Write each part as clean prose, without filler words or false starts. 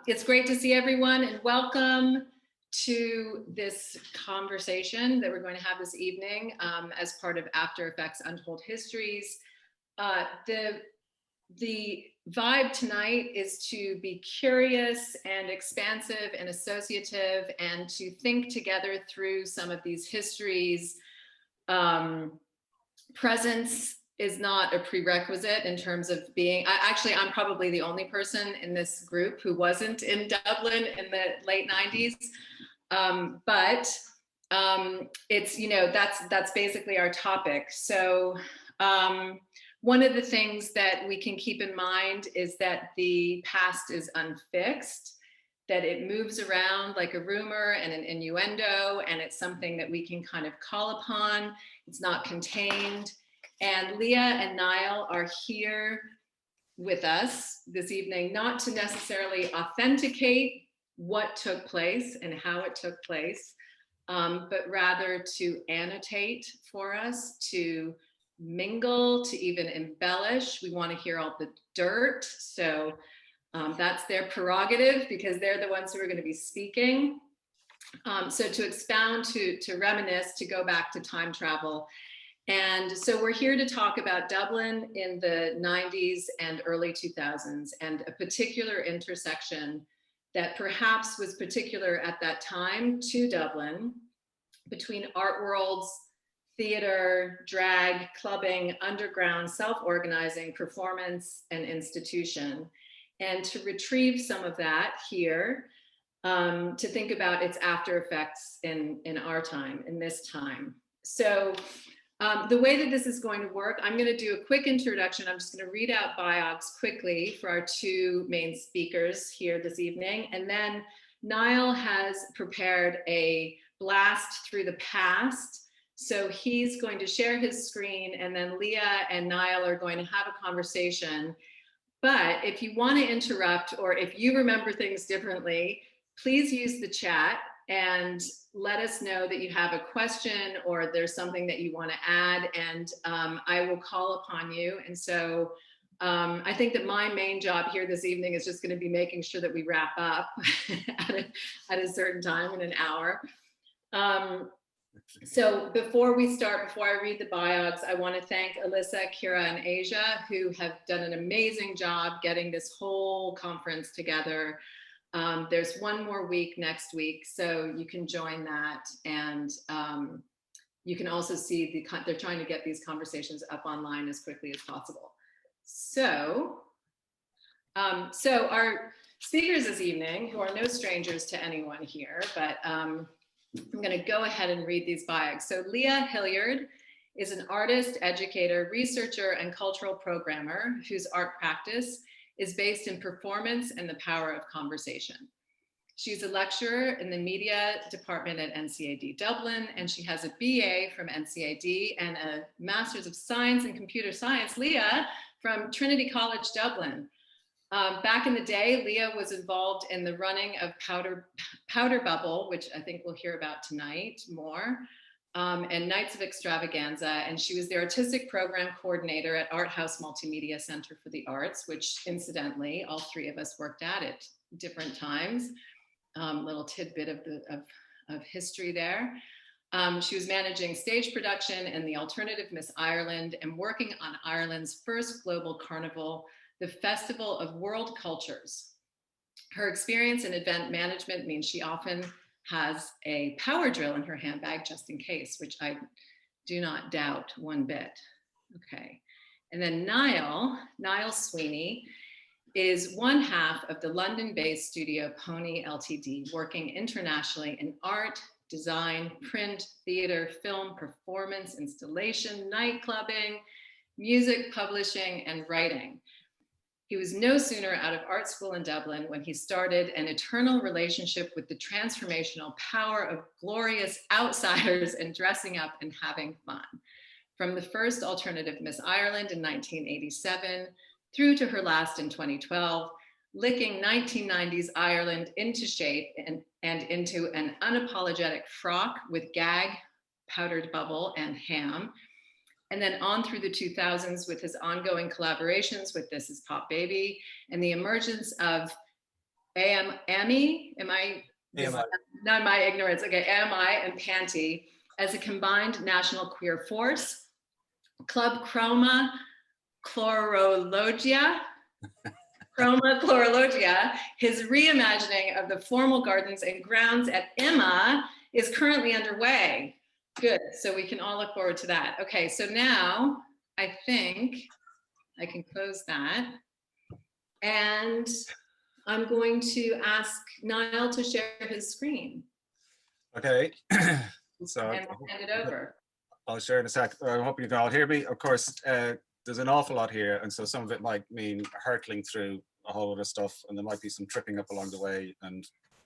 It's great to see everyone, and welcome to this conversation that we're going to have this evening as part of Aftereffects Untold Histories. The vibe tonight is to be curious and expansive and associative and to think together through some of these histories. Presence is not a prerequisite in terms of being, I'm probably the only person in this group who wasn't in Dublin in the late 90s. But it's, that's basically our topic. So one of the things that we can keep in mind is that the past is unfixed, that it moves around like a rumor and an innuendo, and it's something that we can kind of call upon. It's not contained. And Leah and Niall are here with us this evening, not to necessarily authenticate what took place and how it took place, but rather to annotate for us, to mingle, to even embellish. We want to hear all the dirt. So that's their prerogative because they're the ones who are going to be speaking. So to expound, to reminisce, to go back to time travel. And so we're here to talk about Dublin in the 90s and early 2000s, and a particular intersection that perhaps was particular at that time to Dublin between art worlds, theater, drag, clubbing, underground, self-organizing, performance, and institution. And to retrieve some of that here, to think about its after effects in our time, in this time. So the way that this is going to work, I'm going to do a quick introduction. I'm just going to read out bios quickly for our two main speakers here this evening. And then Niall has prepared a blast through the past. So he's going to share his screen, and then Leah and Niall are going to have a conversation. But if you want to interrupt, or if you remember things differently, please use the chat and let us know that you have a question or there's something that you want to add, and I will call upon you. And so I think that my main job here this evening is just going to be making sure that we wrap up at a certain time in an hour. So before we start, before I read the bios, I want to thank Alyssa, Kira, and Asia, who have done an amazing job getting this whole conference together. There's one more week next week, so you can join that, and you can also see they're trying to get these conversations up online as quickly as possible. So our speakers this evening, who are no strangers to anyone here, but I'm going to go ahead and read these bios. So Leah Hilliard is an artist, educator, researcher, and cultural programmer whose art practice is based in performance and the power of conversation. She's a lecturer in the media department at NCAD Dublin, and she has a BA from NCAD and a Master's of Science in Computer Science, Leah, from Trinity College Dublin. Back in the day, Leah was involved in the running of Powderbubble, which I think we'll hear about tonight more, and Nights of Extravaganza, and she was the artistic program coordinator at Arthouse Multimedia Center for the Arts, which incidentally, all three of us worked at different times. Little tidbit of history there. She was managing stage production in the Alternative Miss Ireland and working on Ireland's first global carnival, the Festival of World Cultures. Her experience in event management means she often has a power drill in her handbag just in case, which I do not doubt one bit. Okay. And then Niall Sweeney is one half of the London-based studio Pony Ltd, working internationally in art, design, print, theater, film, performance, installation, nightclubbing, music, publishing, and writing. He was no sooner out of art school in Dublin when he started an eternal relationship with the transformational power of glorious outsiders and dressing up and having fun. From the first alternative Miss Ireland in 1987 through to her last in 2012, licking 1990s Ireland into shape and into an unapologetic frock with gag, powdered bubble, and ham. And then on through the 2000s with his ongoing collaborations with This Is Pop Baby and the emergence of AMI, am I? AMI. Not my ignorance. Okay, AMI and Panty as a combined national queer force. Club Chroma Chlorologia. Chroma Chlorologia, his reimagining of the formal gardens and grounds at Emma is currently underway. Good, so we can all look forward to that. Okay, so now I think I can close that. And I'm going to ask Niall to share his screen. Okay, so and I'll hand it over. I'll share in a sec. I hope you can all hear me. Of course, there's an awful lot here, and so some of it might mean hurtling through a whole lot of stuff, and there might be some tripping up along the way,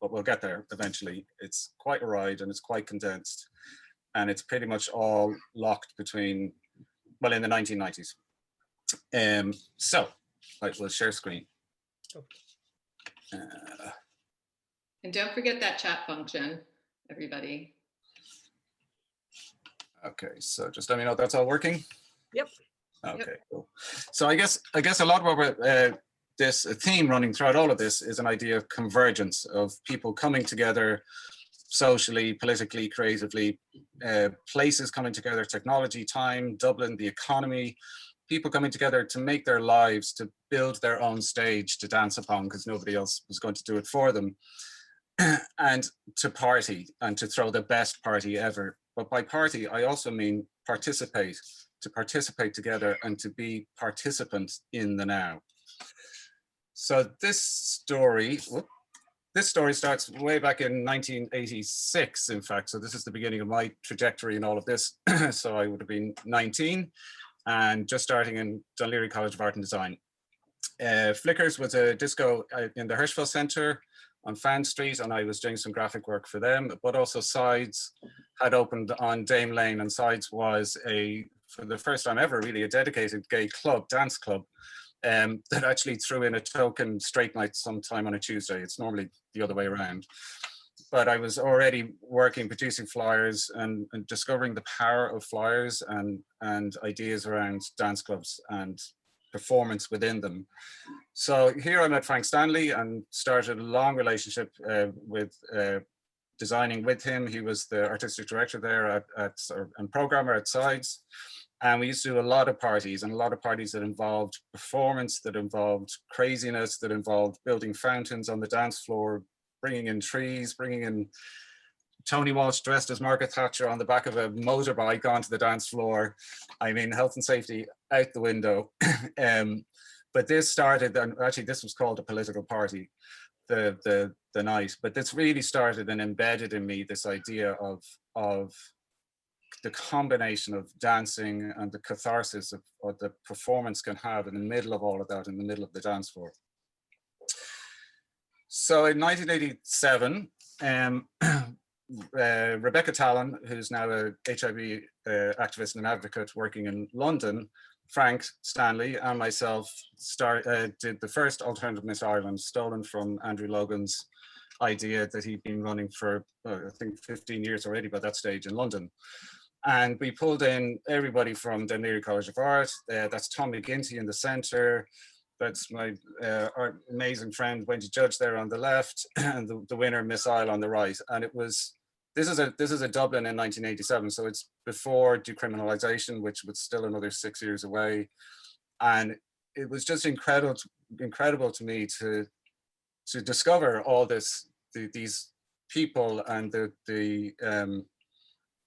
but we'll get there eventually. It's quite a ride, and it's quite condensed, and it's pretty much all locked between, well, in the 1990s. So, right, we'll share screen. And don't forget that chat function, everybody. Okay, so just let me know that's all working. Yep. Okay, Yep. cool. So I guess a lot of what this theme running throughout all of this is an idea of convergence, of people coming together socially, politically, creatively, places coming together, technology, time, Dublin, the economy, people coming together to make their lives, to build their own stage to dance upon because nobody else was going to do it for them, and to party and to throw the best party ever. But by party, I also mean participate, to participate together and to be participants in the now. So this story starts way back in 1986, in fact. So this is the beginning of my trajectory in all of this. So I would have been 19 and just starting in Dún Laoghaire College of Art and Design. Flickers was a disco in the Hirschfeld Centre on Fan Street, and I was doing some graphic work for them, but also Sides had opened on Dame Lane, and Sides was for the first time ever, really a dedicated gay club, dance club, that actually threw in a token straight night sometime on a Tuesday. It's normally the other way around. But I was already working, producing flyers and discovering the power of flyers and ideas around dance clubs and performance within them. So here I met Frank Stanley and started a long relationship with designing with him. He was the artistic director there and programmer at Sides. And we used to do a lot of parties, and a lot of parties that involved performance, that involved craziness, that involved building fountains on the dance floor, bringing in trees, bringing in Tony Walsh dressed as Margaret Thatcher on the back of a motorbike onto the dance floor. I mean, health and safety out the window. But this started, and actually this was called a political party, the night. But this really started and embedded in me this idea of the combination of dancing and the catharsis of what the performance can have in the middle of all of that, in the middle of the dance floor. So in 1987, Rebecca Tallon, who's now a HIV activist and advocate working in London, Frank Stanley and myself did the first Alternative Miss Ireland, stolen from Andrew Logan's idea that he'd been running for, I think 15 years already by that stage in London. And we pulled in everybody from Dún Laoghaire College of Art. That's Tom McGinty in the center. That's my our amazing friend Wendy Judge there on the left, and the winner Miss Isle on the right. And it was, this is a Dublin in 1987, so it's before decriminalization, which was still another 6 years away. And it was just incredible to me to discover all these people and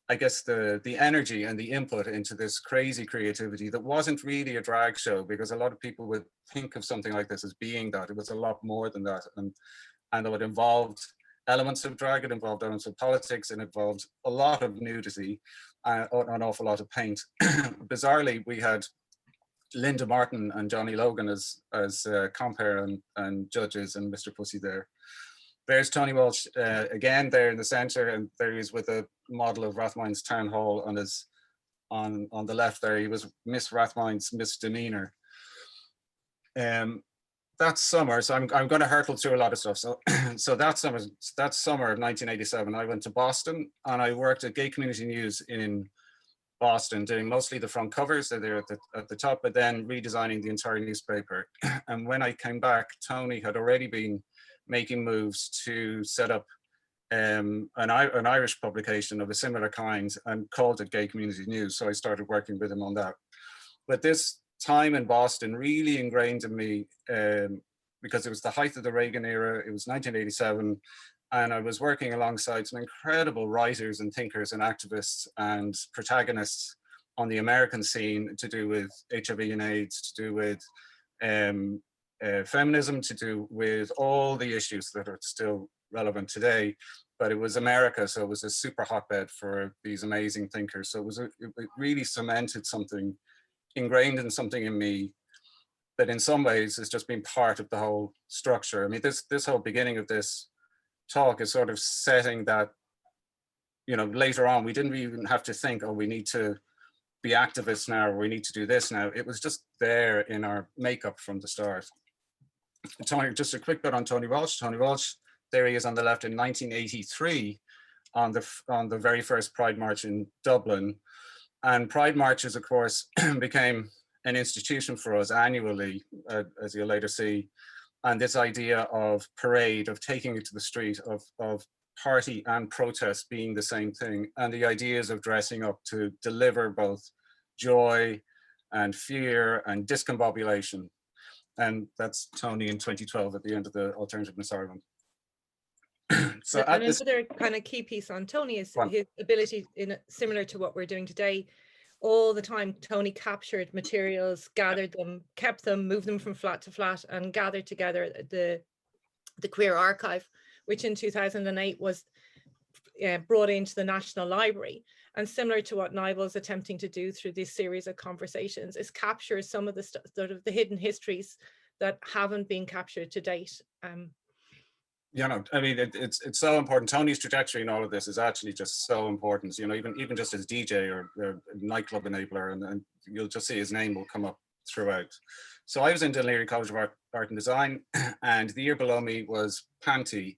I guess the energy and the input into this crazy creativity that wasn't really a drag show, because a lot of people would think of something like this as being that. It was a lot more than that, and though it involved elements of drag, it involved elements of politics, and it involved a lot of nudity, an awful lot of paint. Bizarrely, we had Linda Martin and Johnny Logan as compere and judges, and Mr. Pussy there. There's Tony Walsh again there in the center, and there he is with a model of Rathmines Town Hall on the left there. He was Miss Rathmines Misdemeanor. That summer, so I'm going to hurtle through a lot of stuff. So that summer of 1987, I went to Boston and I worked at Gay Community News in Boston, doing mostly the front covers. So they're at the top, but then redesigning the entire newspaper. And when I came back, Tony had already been making moves to set up an Irish publication of a similar kind and called it Gay Community News. So I started working with him on that. But this time in Boston really ingrained in me, because it was the height of the Reagan era, it was 1987, and I was working alongside some incredible writers and thinkers and activists and protagonists on the American scene to do with HIV and AIDS, to do with feminism, to do with all the issues that are still relevant today. But it was America, so it was a super hotbed for these amazing thinkers. So it really cemented something, ingrained in something in me that in some ways has just been part of the whole structure. I mean, this whole beginning of this talk is sort of setting that, you know, later on, we didn't even have to think, oh, we need to be activists now, or we need to do this now. It was just there in our makeup from the start. Tony, just a quick bit on Tony Walsh. Tony Walsh, there he is on the left in 1983 on the very first Pride March in Dublin. And Pride Marches, of course, became an institution for us annually, as you'll later see. And this idea of parade, of taking it to the street, of party and protest being the same thing, and the ideas of dressing up to deliver both joy and fear and discombobulation. And that's Tony in 2012 at the end of the Alternative Miss Ireland. So and another kind of key piece on Tony is his ability, similar to what we're doing today. All the time, Tony captured materials, gathered them, kept them, moved them from flat to flat, and gathered together the Queer Archive, which in 2008 was brought into the National Library. And similar to what Niall was attempting to do through this series of conversations, is capture some of the sort of the hidden histories that haven't been captured to date. You know, I mean, it's so important. Tony's trajectory in all of this is actually just so important. You know, even just as DJ or nightclub enabler, and you'll just see his name will come up throughout. So I was in Dún Laoghaire College of Art and Design, and the year below me was Panty.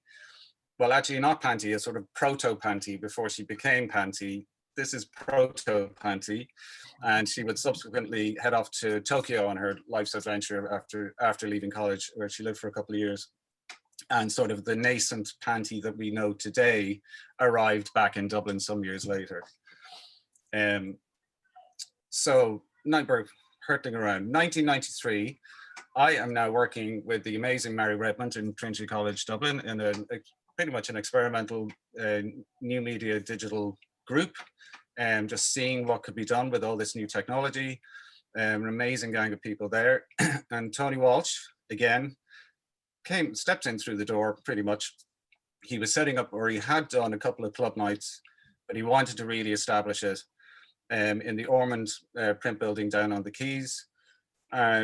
Well, actually not Panty, a sort of proto-Panty before she became Panty. This is proto-Panty, and she would subsequently head off to Tokyo on her life's adventure after leaving college, where she lived for a couple of years. And sort of the nascent Panty that we know today arrived back in Dublin some years later. So we're hurtling around. 1993, I am now working with the amazing Mary Redmond in Trinity College Dublin in pretty much an experimental new media digital group, and just seeing what could be done with all this new technology. An amazing gang of people there. And Tony Walsh, again, stepped in through the door pretty much. He was setting up, or he had done a couple of club nights, but he wanted to really establish it in the Ormond print building down on the Quays,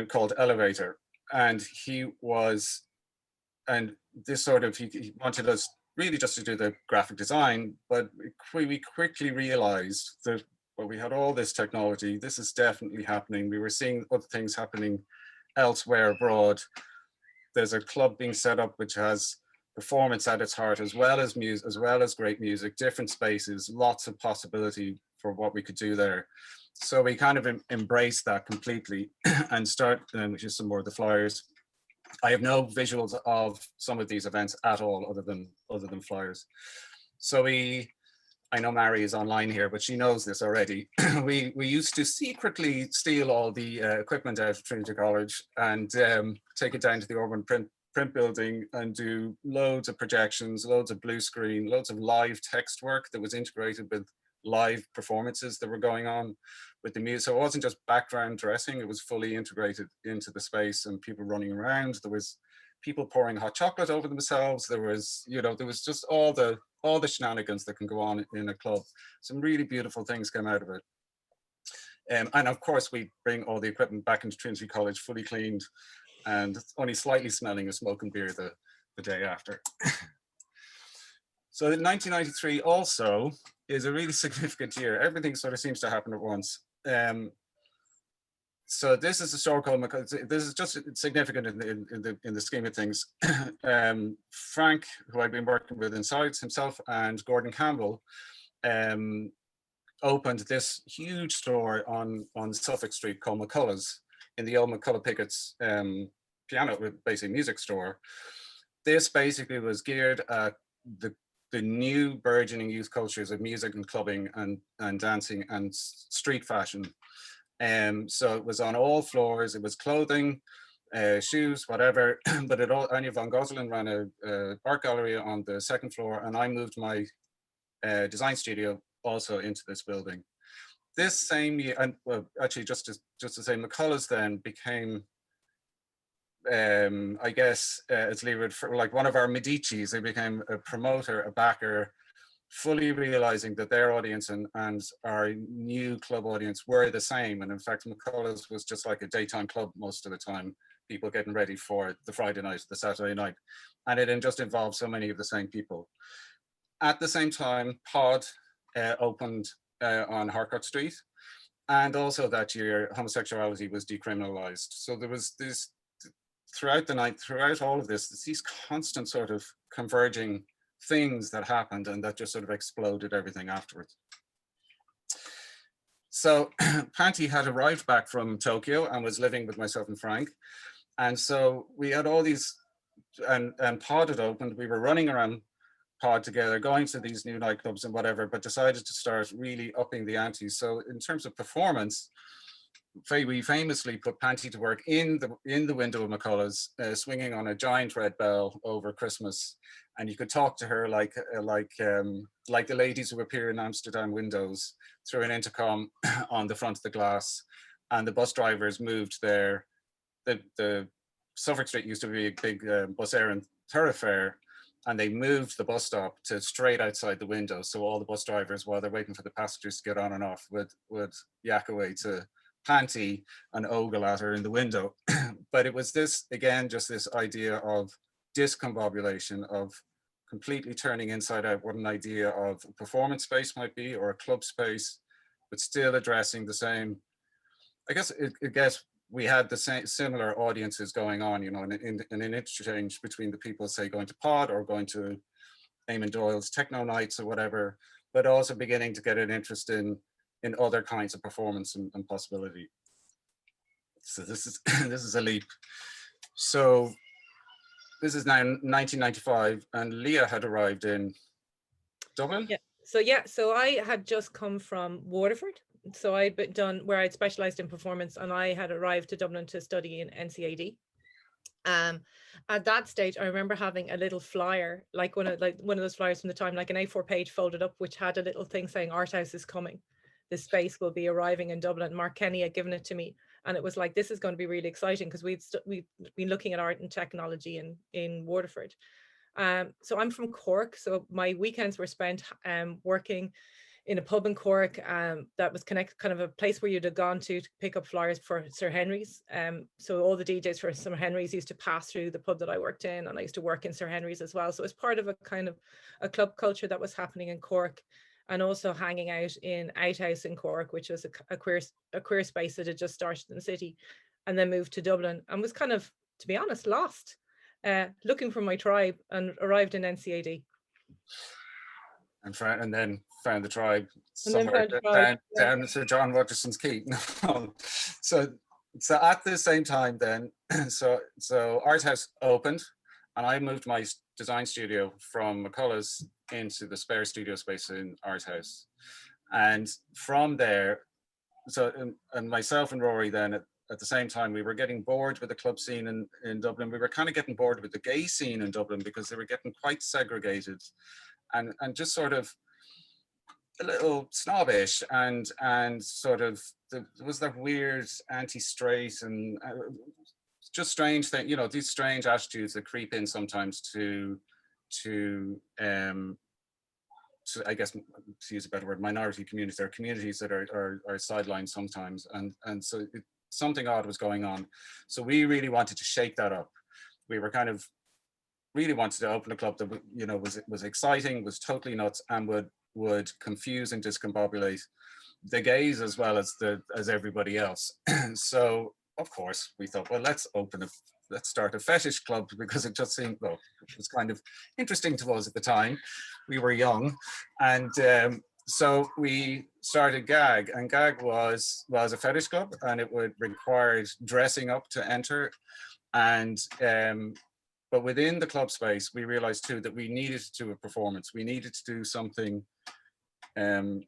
called Elevator. And he wanted us really just to do the graphic design, but we quickly realized that, well, we had all this technology, this is definitely happening. We were seeing other things happening elsewhere abroad. There's a club being set up which has performance at its heart, as well as music, as well as great music, different spaces, lots of possibility for what we could do there. So we kind of embraced that completely and which is some more of the flyers. I have no visuals of some of these events at all, other than flyers. So I know Mary is online here, but she knows this already. We used to secretly steal all the equipment out of Trinity College and take it down to the Ormond print building and do loads of projections, loads of blue screen, loads of live text work that was integrated with live performances that were going on with the music. So it wasn't just background dressing, it was fully integrated into the space and people running around. There was people pouring hot chocolate over themselves. There was just all the shenanigans that can go on in a club. Some really beautiful things came out of it. And of course, we bring all the equipment back into Trinity College fully cleaned and only slightly smelling of smoke and beer the day after. So 1993 also is a really significant year. Everything sort of seems to happen at once. So this is a store called, this is just significant in the scheme of things. Frank, who I've been working with inside himself, and Gordon Campbell opened this huge store on Suffolk Street called McCullough's, in the old McCullough Pickett's piano, basically music store. this basically was geared at the new burgeoning youth cultures of music and clubbing and dancing and street fashion. So it was on all floors. It was clothing, shoes, whatever. But Anya van Gosselin ran a art gallery on the second floor, and I moved my design studio also into this building. This same year, and well, actually, just to say, McCullough's then became, I guess, it's levered for like one of our Medicis. They became a promoter, a backer, fully realizing that their audience and our new club audience were the same. And in fact, McCullough's was just like a daytime club most of the time, people getting ready for the Friday night, the Saturday night. And it just involved so many of the same people. At the same time, Pod opened on Harcourt Street. And also that year, homosexuality was decriminalized. So there was this, throughout the night, throughout all of this, these constant sort of converging things that happened, and that just sort of exploded everything afterwards. So Panty had arrived back from Tokyo and was living with myself and Frank. And so we had all these, and Pod had opened. We were running around Pod together, going to these new nightclubs and whatever, but decided to start really upping the ante. So in terms of performance, we famously put Panty to work in the window of McCullough's, swinging on a giant red bell over Christmas, and you could talk to her like the ladies who appear in Amsterdam windows through an intercom on the front of the glass. And the bus drivers moved there. The Suffolk Street used to be a big bus air and thoroughfare, and they moved the bus stop to straight outside the window. So all the bus drivers, while they're waiting for the passengers to get on and off, would yak away to Panty and ogle at her in the window. But it was this, again, just this idea of discombobulation, of completely turning inside out what an idea of a performance space might be, or a club space, but still addressing the same. I guess we had the same similar audiences going on, you know, in an interchange between the people, say, going to Pod or going to Eamon Doyle's techno nights or whatever, but also beginning to get an interest in other kinds of performance and possibility. So this is a leap. So this is now 1995, and Leah had arrived in Dublin. Yeah. So I had just come from Waterford. So I'd done where I'd specialized in performance, and I had arrived to Dublin to study in NCAD. At that stage, I remember having a little flyer, like one of those flyers from the time, like an A4 page folded up, which had a little thing saying Arthouse is coming. This space will be arriving in Dublin. Mark Kenny had given it to me, and it was like, this is going to be really exciting, because we've been looking at art and technology in Waterford. So I'm from Cork, so my weekends were spent working in a pub in Cork that was kind of a place where you'd have gone to pick up flyers for Sir Henry's. So all the DJs for Sir Henry's used to pass through the pub that I worked in, and I used to work in Sir Henry's as well. So it was part of a kind of a club culture that was happening in Cork, and also hanging out in Outhouse in Cork, which was a queer space that had just started in the city, and then moved to Dublin, and was kind of, to be honest, lost, looking for my tribe, and arrived in NCAD. And then found the tribe somewhere down Sir John Rogerson's Quay. So at the same time then, so Arthouse opened, and I moved my design studio from McCullough's into the spare studio space in Arthouse. And from there, and myself and Rory then at the same time, we were getting bored with the club scene in Dublin. We were kind of getting bored with the gay scene in Dublin, because they were getting quite segregated and just sort of a little snobbish, and sort of there was that weird anti-straight and just strange thing, you know, these strange attitudes that creep in sometimes to I guess, to use a better word, minority communities. There are communities that are sidelined sometimes, and so something odd was going on. So we really wanted to shake that up. We were kind of really wanted to open a club that, you know, was exciting, was totally nuts, and would confuse and discombobulate the gays as well as everybody else. So of course we thought, well, let's start a fetish club, because it just seemed, well, it was kind of interesting to us at the time. We were young, and so we started GAG, and GAG was a fetish club, and it would require dressing up to enter. And But within the club space, we realized too that we needed to do a performance. We needed to do something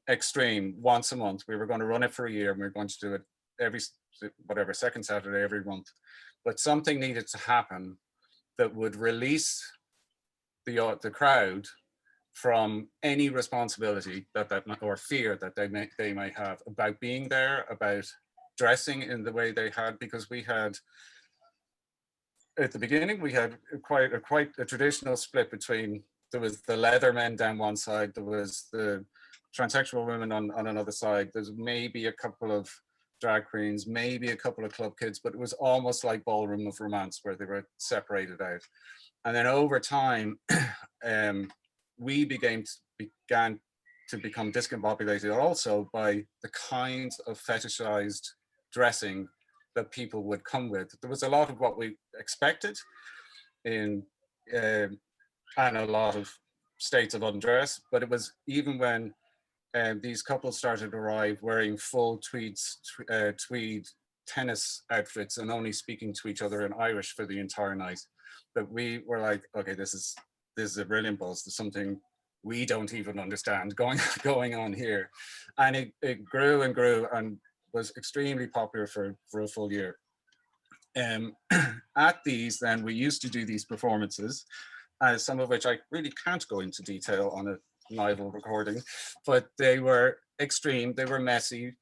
extreme once a month. We were going to run it for a year, and we were going to do it every, whatever, second Saturday every month. But something needed to happen that would release the crowd from any responsibility that or fear that they might have about being there, about dressing in the way they had, because we had, at the beginning, we had quite a traditional split between, there was the leather men down one side, there was the transsexual women on another side, there's maybe a couple of drag queens, maybe a couple of club kids, but it was almost like Ballroom of Romance where they were separated out. And then over time, we began to become discombobulated also by the kinds of fetishized dressing that people would come with. There was a lot of what we expected and a lot of states of undress, but it was even when these couples started to arrive wearing full tweed tennis outfits and only speaking to each other in Irish for the entire night, that we were like, okay, this is a brilliant buzz. There's something we don't even understand going on here. And it grew and grew and was extremely popular for a full year. At these, then, we used to do these performances, some of which I really can't go into detail on a live recording, but they were extreme, they were messy.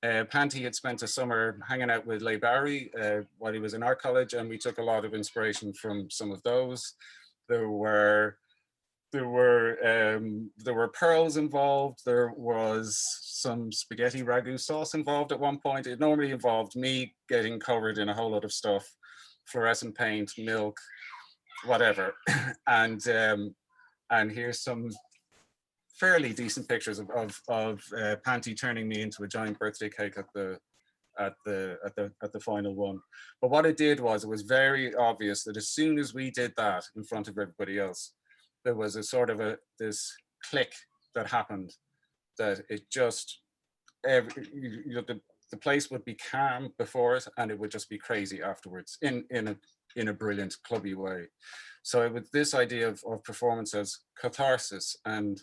Panty had spent a summer hanging out with Leigh Barry while he was in art college, and we took a lot of inspiration from some of those. There were pearls involved. There was some spaghetti ragu sauce involved at one point. It normally involved me getting covered in a whole lot of stuff, fluorescent paint, milk, whatever. And here's some fairly decent pictures of Panty turning me into a giant birthday cake at the final one. But what it did was, it was very obvious that as soon as we did that in front of everybody else, there was a sort of this click that happened, that it just, the place would be calm before it and it would just be crazy afterwards in a brilliant clubby way. So it was this idea of performance as catharsis and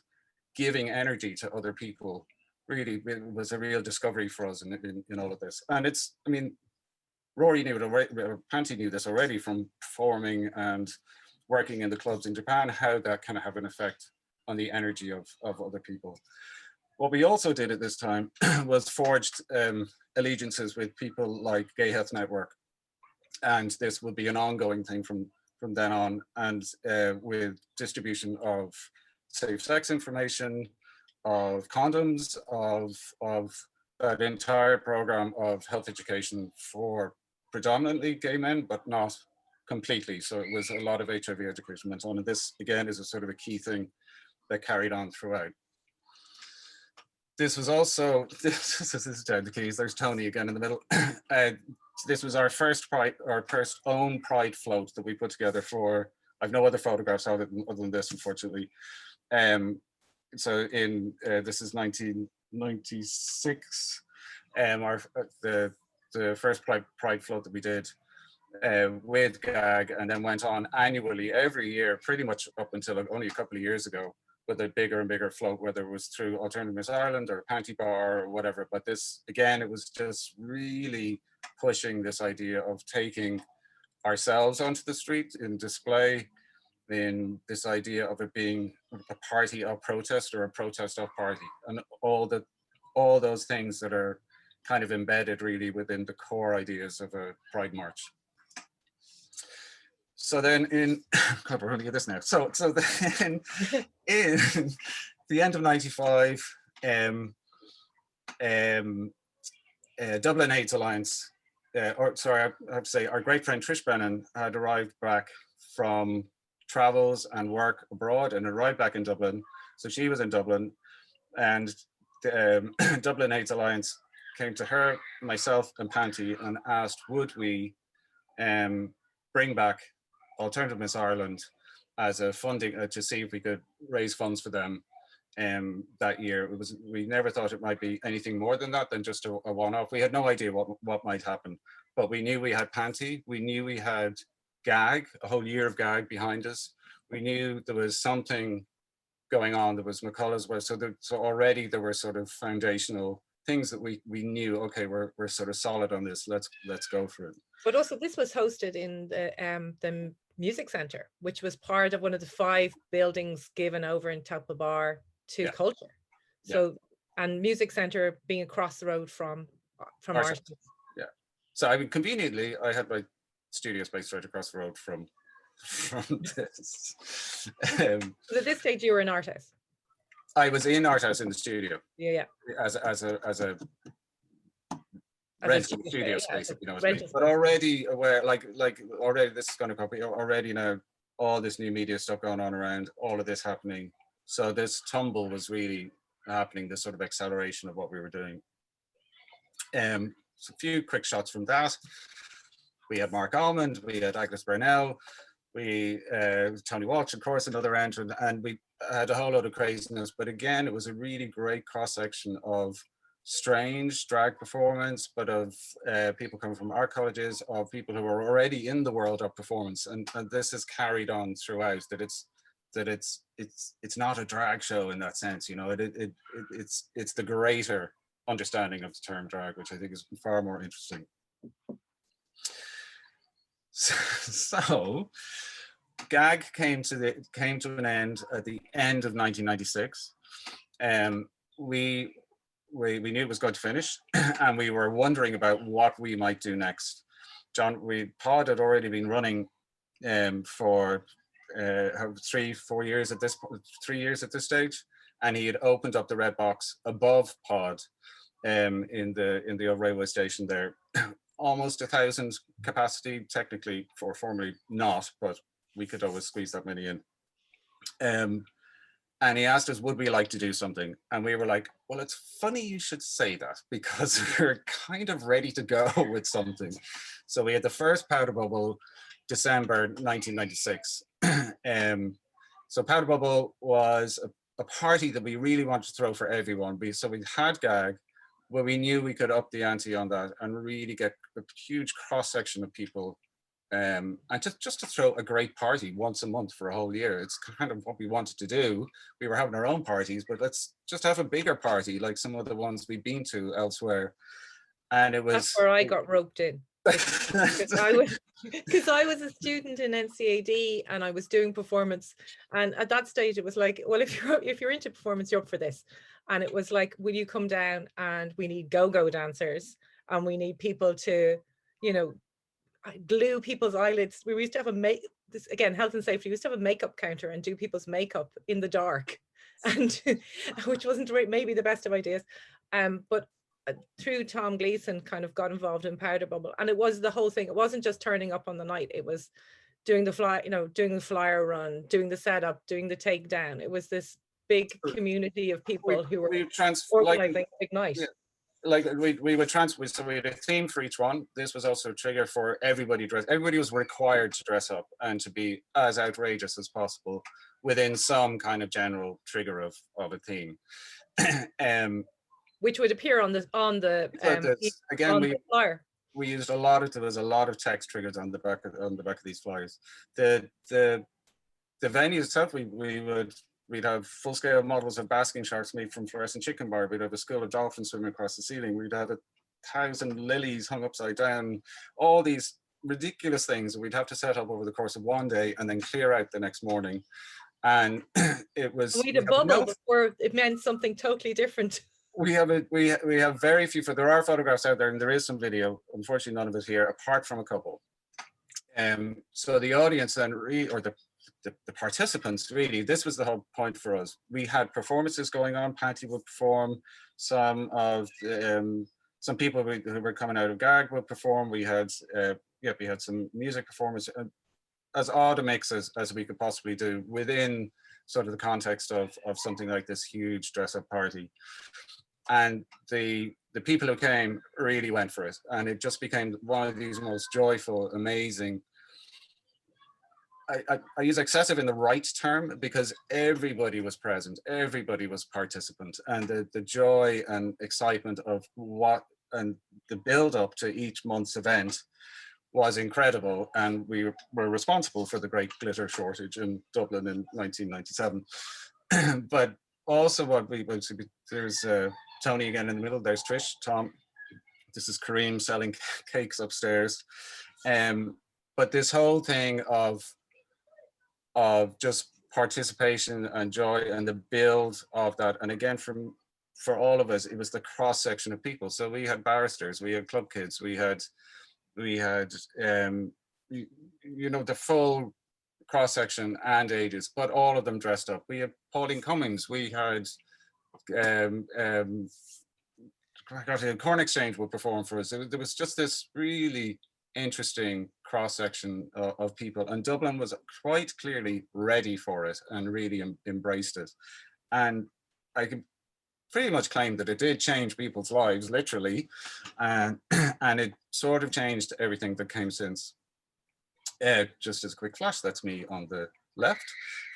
giving energy to other people. Really, it was a real discovery for us in all of this. And it's, I mean, Rory knew it already, Panty knew this already from performing and working in the clubs in Japan, how that can have an effect on the energy of other people. What we also did at this time was forged allegiances with people like Gay Health Network. And this will be an ongoing thing from then on, and with distribution of safe sex information, of condoms, of that entire program of health education for predominantly gay men, but not completely. So it was a lot of HIV education went on. And this, again, is a sort of a key thing that carried on throughout. This was also, this is down the keys, there's Tony again in the middle. This was our first own Pride float that we put together for, I've no other photographs other than this, unfortunately. So this is 1996, the first Pride float that we did with GAG, and then went on annually every year, pretty much up until only a couple of years ago, with a bigger and bigger float, whether it was through Alternative Miss Ireland or Panty Bar or whatever. But this, again, it was just really pushing this idea of taking ourselves onto the street in display, in this idea of it being a party of protest or a protest of party, and all those things that are kind of embedded really within the core ideas of a Pride March. So then God, we're running at this now. So then in the end of '95, Dublin AIDS Alliance, or sorry, I have to say, our great friend Trish Brennan had arrived back from travels and work abroad and arrived back in Dublin. So she was in Dublin, and the Dublin AIDS Alliance came to her, myself and Panty, and asked, would we bring back Alternative Miss Ireland as a funding to see if we could raise funds for them that year. We never thought it might be anything more than that, than just a one-off. We had no idea what might happen, but we knew we had Panty. We knew we had gag, a whole year of gag behind us. We knew there was something going on. There was McCullough's, so already there were sort of foundational things that we knew, okay, we're sort of solid on this, let's go for it. But also this was hosted in the music center, which was part of one of the 5 buildings given over in Bar to culture. So, and music center being across the road from Arthouse. Yeah. So I mean, conveniently, I had my studio space right across the road from this. So at this stage you were in Arthouse? I was in Arthouse in the studio. Yeah. As a rental studio space, if you know what I mean. But already aware, like already this is going to copy, already now all this new media stuff going on around, all of this happening. So this tumble was really happening, this sort of acceleration of what we were doing. So a few quick shots from that. We had Mark Almond, we had Agnes Burnell, we Tony Walsh, of course, another entrant, and we had a whole lot of craziness. But again, it was a really great cross section of strange drag performance, but of people coming from art colleges, of people who are already in the world of performance, and this is carried on throughout. That it's not a drag show in that sense, you know. It's the greater understanding of the term drag, which I think is far more interesting. So gag came to an end at the end of 1996. We knew it was going to finish, and we were wondering about what we might do next. Pod had already been running for 3 years at this 3 years at this stage, and he had opened up the red box above Pod in the old railway station there. Almost 1,000 capacity, technically, for formerly not, but we could always squeeze that many in. And he asked us, would we like to do something? And we were like, well, it's funny you should say that, because we're kind of ready to go with something. So we had the first Powderbubble, December 1996. So Powderbubble was a party that we really wanted to throw for everyone. So we had gag, where we knew we could up the ante on that and really get a huge cross-section of people, and just to throw a great party once a month for a whole year. It's kind of what we wanted to do. We were having our own parties, but let's just have a bigger party like some of the ones we've been to elsewhere. And it was— That's where I got roped in. Because I was a student in NCAD and I was doing performance, and at that stage it was like, well, if you're into performance, you're up for this. And it was like, will you come down, and we need go-go dancers, and we need people to, you know, glue people's eyelids. We used to have this again, health and safety, we used to have a makeup counter and do people's makeup in the dark, and which wasn't maybe the best of ideas, but through Tom Gleeson kind of got involved in Powderbubble, and it was the whole thing. It wasn't just turning up on the night, it was doing the flyer run, doing the setup, doing the takedown. It was this big community of people who were organizing a big night. Yeah. Like we would so we had a theme for each one. This was also a trigger for everybody everybody was required to dress up and to be as outrageous as possible within some kind of general trigger of a theme. Which would appear on the flyer. We used there was a lot of text triggers on the back of these flyers. The venue itself, we'd have full-scale models of basking sharks made from fluorescent chicken bar. We'd have a school of dolphins swimming across the ceiling. We'd have 1,000 lilies hung upside down. All these ridiculous things that we'd have to set up over the course of one day and then clear out the next morning. And it was— we had a bubble before it meant something totally different. We have very few. There are photographs out there, and there is some video. Unfortunately, none of it here, apart from a couple. So the audience then, or the participants, really, this was the whole point for us. We had performances going on. Patty would perform. Some people who were coming out of gag would perform. We had some music performance, as odd a mix as we could possibly do within sort of the context of something like this huge dress-up party. And the people who came really went for it, and it just became one of these most joyful, amazing— I use excessive in the right term, because everybody was present, everybody was participant, and the joy and excitement of and the build up to each month's event was incredible, and we were responsible for the great glitter shortage in Dublin in 1997. But also what there's Tony again in the middle, there's Trish, Tom, this is Kareem selling cakes upstairs. But this whole thing of just participation and joy and the build of that, and again, for all of us, it was the cross section of people. So we had barristers, we had club kids, we had you know, the full cross section and ages, but all of them dressed up. We had Pauline Cummings, we had Corn Exchange would perform for us. There was just this really interesting cross section of people, and Dublin was quite clearly ready for it and really embraced it. And I can pretty much claim that it did change people's lives, literally, and it sort of changed everything that came since. Just as a quick flash, that's me on the left,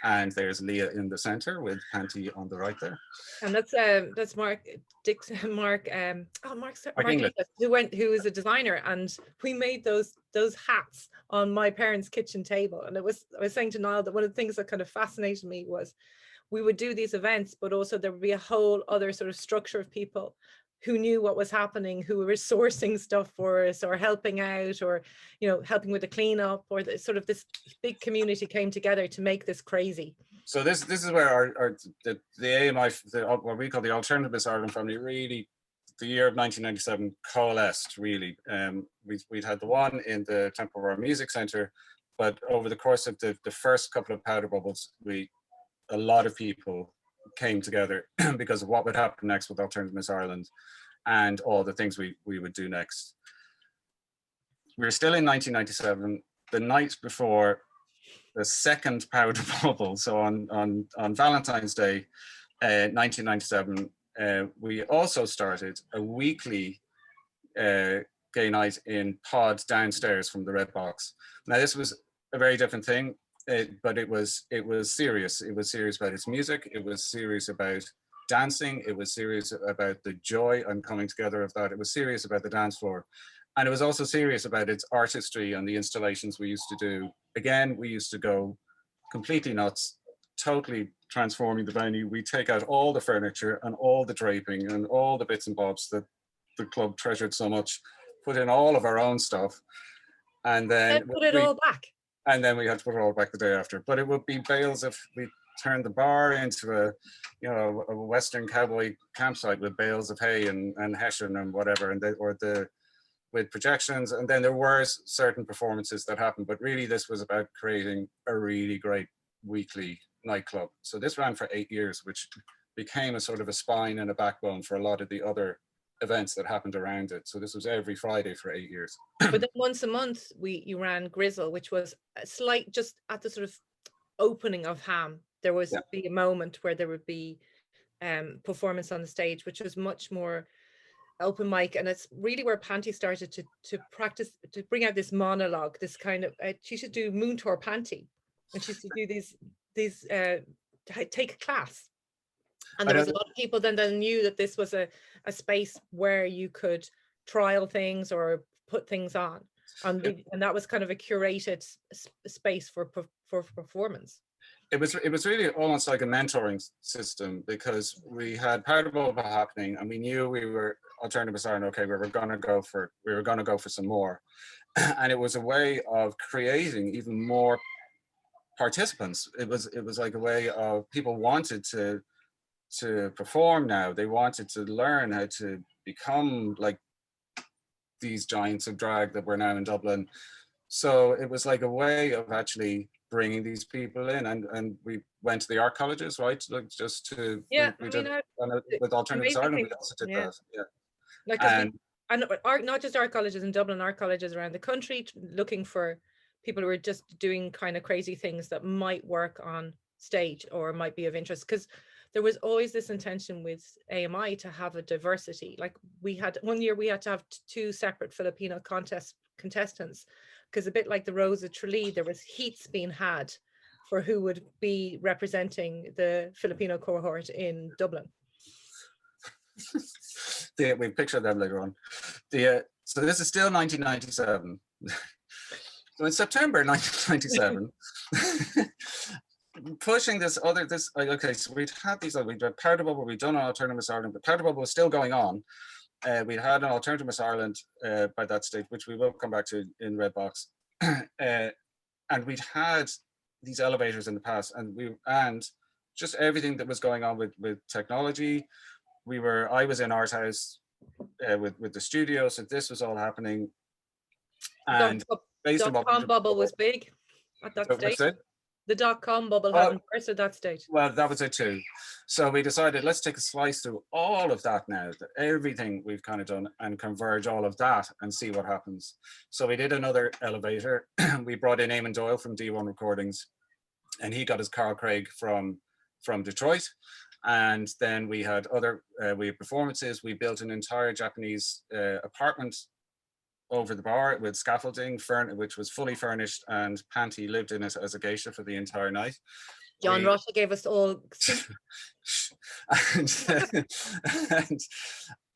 and there's Leah in the center with Panty on the right there. And that's Mark Dixon, Mark England, who is a designer, and we made those hats on my parents' kitchen table. And I was saying to Niall that one of the things that kind of fascinated me was we would do these events, but also there would be a whole other sort of structure of people who knew what was happening, who were sourcing stuff for us or helping out, or, you know, helping with the cleanup, or the sort of this big community came together to make this crazy. So this is where the AMI, what we call the Alternative Miss Ireland family, really, the year of 1997 coalesced, really. We'd had the one in the Temple Bar Music Centre, but over the course of the first couple of Powderbubbles, a lot of people came together because of what would happen next with Alternative Miss Ireland and all the things we would do next. We were still in 1997, the night before the second Powderbubble. So on Valentine's Day, 1997, we also started a weekly gay night in Pod downstairs from the Red Box. Now this was a very different thing. But it was serious. It was serious about its music. It was serious about dancing. It was serious about the joy and coming together of that. It was serious about the dance floor. And it was also serious about its artistry and the installations we used to do. Again, we used to go completely nuts, totally transforming the venue. We take out all the furniture and all the draping and all the bits and bobs that the club treasured so much, put in all of our own stuff, and then put it all back. And then we had to put it all back the day after. But it would be bales of, we turned the bar into a Western cowboy campsite with bales of hay and hessian and whatever, and with projections. And then there were certain performances that happened, but really this was about creating a really great weekly nightclub. So this ran for 8 years, which became a sort of a spine and a backbone for a lot of the other events that happened around it. So this was every Friday for 8 years. But then once a month you ran Grizzle, which was a slight, just at the sort of opening of Ham, there was be a moment where there would be performance on the stage, which was much more open mic. And it's really where Panty started to practice, to bring out this monologue, this kind of she should do Moon Tour Panty, and she used to do these take a class. And there was a lot of people then that knew that this was a space where you could trial things or put things on. And that was kind of a curated space for performance. It was really almost like a mentoring system, because we had Powderbubble happening and we knew we were Alternative Miss Ireland, okay, we were gonna go for some more. And it was a way of creating even more participants. It was like a way of people wanted to perform now. They wanted to learn how to become like these giants of drag that were now in Dublin. So it was like a way of actually bringing these people in, and we went to the art colleges, right? Like just to with Alternative Miss Ireland, we also did that. Yeah. Like not just art colleges in Dublin, art colleges around the country, looking for people who are just doing kind of crazy things that might work on stage or might be of interest. Because there was always this intention with AMI to have a diversity. Like we had one year, we had to have 2 separate Filipino contestants, because a bit like the Rose of Tralee, there was heats being had for who would be representing the Filipino cohort in Dublin. We picture them later on. So this is still 1997. So in September 1997, pushing okay, so we'd had we'd had Powderbubble, we'd done Alternative Miss Ireland, but Powderbubble was still going on. We'd had an Alternative Miss Ireland by that stage, which we will come back to in Redbox. And we'd had these elevators in the past, and just everything that was going on with technology. I was in Arthouse with the studio, so this was all happening. And based on what .com bubble was big at that stage. The .com bubble hadn't burst at that stage. Well, that was it too. So we decided, let's take a slice through all of that now, everything we've kind of done, and converge all of that and see what happens. So we did another elevator. We brought in Eamon Doyle from D1 Recordings, and he got his Carl Craig from Detroit. And then we had we had performances. We built an entire Japanese apartment over the bar with scaffolding, which was fully furnished, and Panty lived in it as a geisha for the entire night. John Russia gave us all.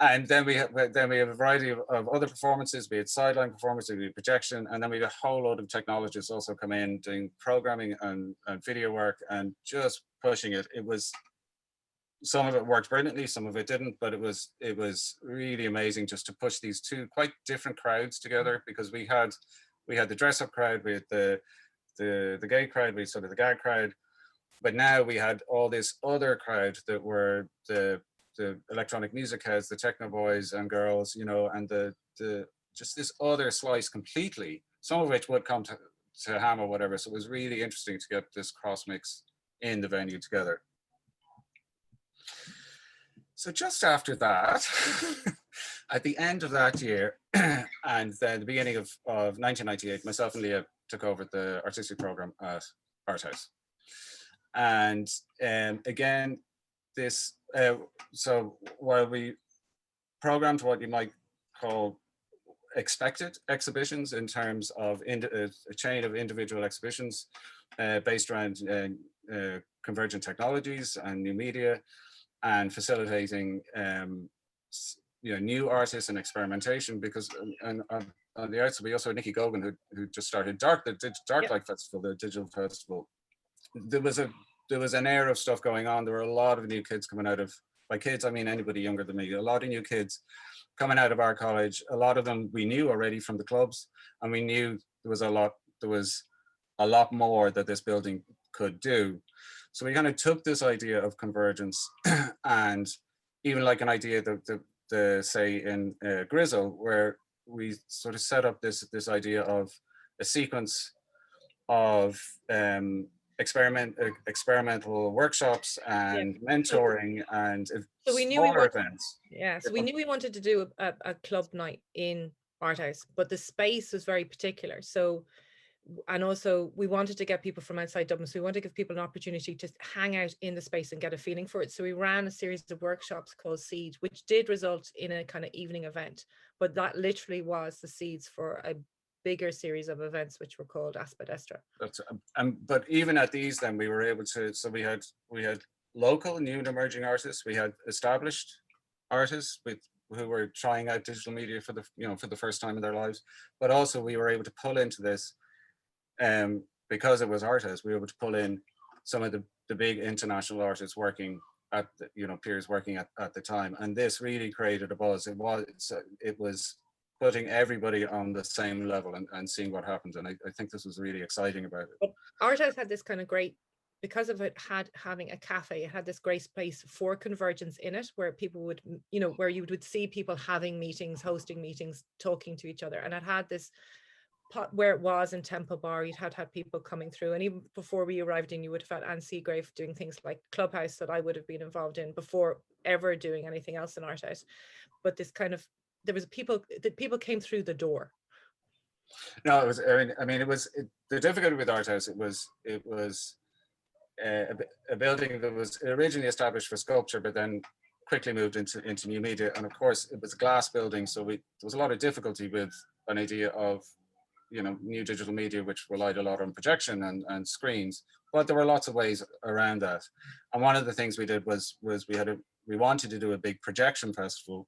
and then we have a variety of other performances. We had sideline performances, we had projection, and then we had a whole load of technologists also come in doing programming and video work and just pushing it. It was, some of it worked brilliantly, some of it didn't, but it was really amazing just to push these two quite different crowds together, because we had the dress up crowd, we had the gay crowd, we had sort of the gag crowd, but now we had all this other crowd that were the electronic music heads, the techno boys and girls, you know, and the just this other slice completely, some of which would come to Ham or whatever. So it was really interesting to get this cross mix in the venue together. So just after that, at the end of that year, and then the beginning of 1998, myself and Leah took over the artistic program at Arthouse. And again, this, so while we programmed what you might call expected exhibitions in terms of a chain of individual exhibitions based around convergent technologies and new media, and facilitating new artists and experimentation, because on the outside we also had Nikki Gogan who just started the Dark Festival, the digital festival. There was an air of stuff going on. There were a lot of new kids coming out of, by kids I mean anybody younger than me, a lot of new kids coming out of our college. A lot of them we knew already from the clubs, and we knew there was a lot more that this building could do. So we kind of took this idea of convergence and even like an idea that say in Grizzle, where we sort of set up this idea of a sequence of experimental workshops and mentoring and so we knew smaller events. Yeah, so we knew we wanted to do a club night in Arthouse, but the space was very particular. So, and also we wanted to get people from outside Dublin, so we wanted to give people an opportunity to hang out in the space and get a feeling for it. So we ran a series of workshops called Seed, which did result in a kind of evening event, but that literally was the seeds for a bigger series of events which were called Aspidestra. But even at these, then we were able to, so we had local new and emerging artists, we had established artists who were trying out digital media for the first time in their lives, but also we were able to pull into this, because it was Arthouse, we were able to pull in some of the big international artists working at peers working at the time, and this really created a buzz. It was putting everybody on the same level and seeing what happened, and I think this was really exciting about it. But Arthouse had this kind of great, because of it having a cafe, it had this great space for convergence in it, where people would, where you would see people having meetings, hosting meetings, talking to each other, and it had this where it was in Temple Bar, you'd had people coming through, and even before we arrived in, you would have had Anne Seagrave doing things like Clubhouse that I would have been involved in before ever doing anything else in Arthouse. But this kind of, there was people came through the door. No, it was. It was the difficulty with Arthouse. It was a building that was originally established for sculpture, but then quickly moved into new media, and of course it was a glass building, so there was a lot of difficulty with an idea of new digital media, which relied a lot on projection and screens, but there were lots of ways around that. And one of the things we did was we wanted to do a big projection festival,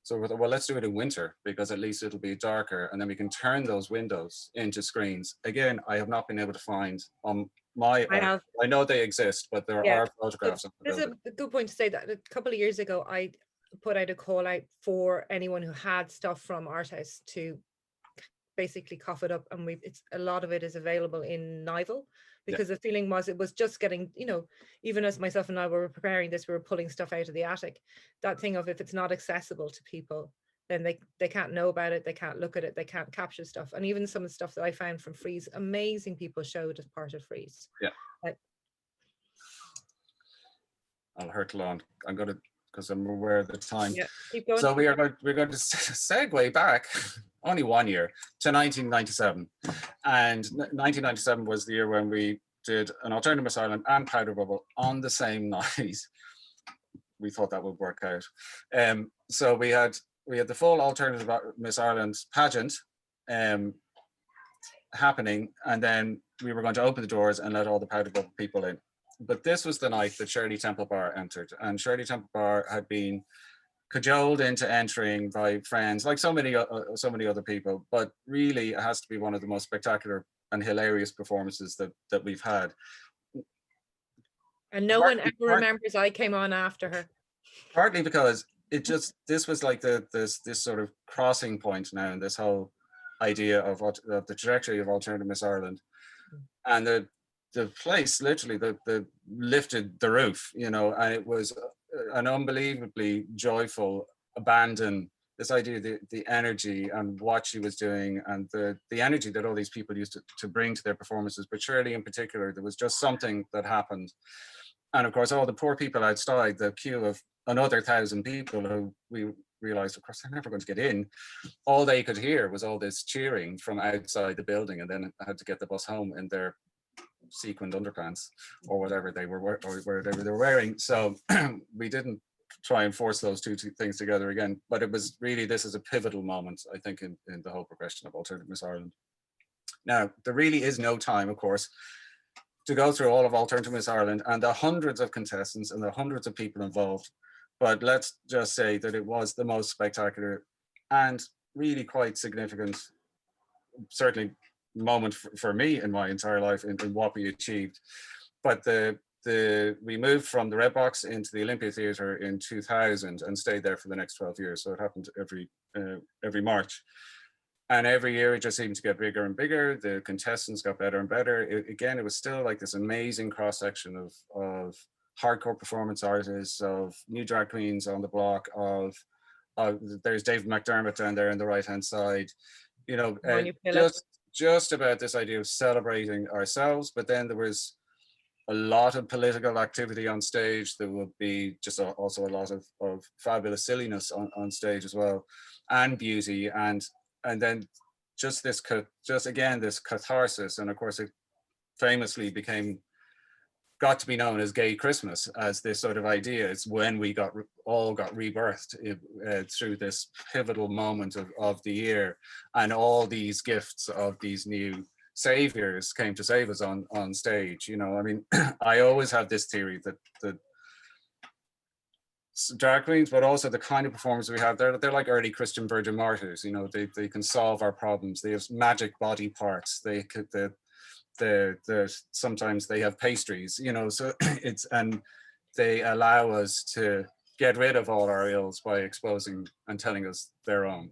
So we thought, well, let's do it in winter because at least it'll be darker, and then we can turn those windows into screens. Again, I have not been able to find on my, I know they exist, but there are photographs of the building. There's a good point to say that a couple of years ago, I put out a call out for anyone who had stuff from Arthouse to basically cough it up, and a lot of it is available in Nival, because the feeling was it was just getting, you know, even as myself and I were preparing this, we were pulling stuff out of the attic. That thing of if it's not accessible to people, then they can't know about it, they can't look at it, they can't capture stuff. And even some of the stuff that I found from Freeze, amazing people showed as part of Freeze. I'll hurtle on. I'm going to, because I'm aware of the time. Yeah, keep going. So we're going to segue back only 1 year to 1997. And 1997 was the year when we did an Alternative Miss Ireland and Powderbubble on the same night. We thought that would work out. So we had the full Alternative Miss Ireland pageant happening, and then we were going to open the doors and let all the Powderbubble people in. But this was the night that Shirley Temple Bar entered, and Shirley Temple Bar had been cajoled into entering by friends, like so many other people. But really, it has to be one of the most spectacular and hilarious performances that we've had. And no one ever remembers I came on after her. Partly because this was like this sort of crossing point now in this whole idea of the trajectory of Alternative Miss Ireland, and the place literally the lifted the roof, you know, and it was an unbelievably joyful abandon. This idea, the energy and what she was doing, and the energy that all these people used to bring to their performances, but Shirley in particular, there was just something that happened. And of course, all the poor people outside, the queue of another 1,000 people who we realized, of course, they're never going to get in. All they could hear was all this cheering from outside the building, and then had to get the bus home in their sequined underpants or whatever they were wearing. So we didn't try and force those two things together again, but it was really, this is a pivotal moment, I think, in the whole progression of Alternative Miss Ireland. Now, there really is no time, of course, to go through all of Alternative Miss Ireland and the hundreds of contestants and the hundreds of people involved, but let's just say that it was the most spectacular and really quite significant, certainly moment for me in my entire life in what we achieved. But we moved from the Red Box into the Olympia Theatre in 2000 and stayed there for the next 12 years. So it happened every March. And every year it just seemed to get bigger and bigger. The contestants got better and better. Again, it was still like this amazing cross-section of hardcore performance artists, of new drag queens on the block, there's David McDermott down there on the right-hand side. You know, just about this idea of celebrating ourselves, but then there was a lot of political activity on stage. There would be just also a lot of fabulous silliness on stage as well, and beauty, and then just this catharsis. And of course, it famously got to be known as Gay Christmas, as this sort of idea. It's when we all got rebirthed through this pivotal moment of the year, and all these gifts of these new saviors came to save us on stage. You know, I mean, I always have this theory that drag queens, but also the kind of performers we have, they're like early Christian Virgin Martyrs. You know, they can solve our problems. They have magic body parts. Sometimes they have pastries, you know, so and they allow us to get rid of all our ills by exposing and telling us their own.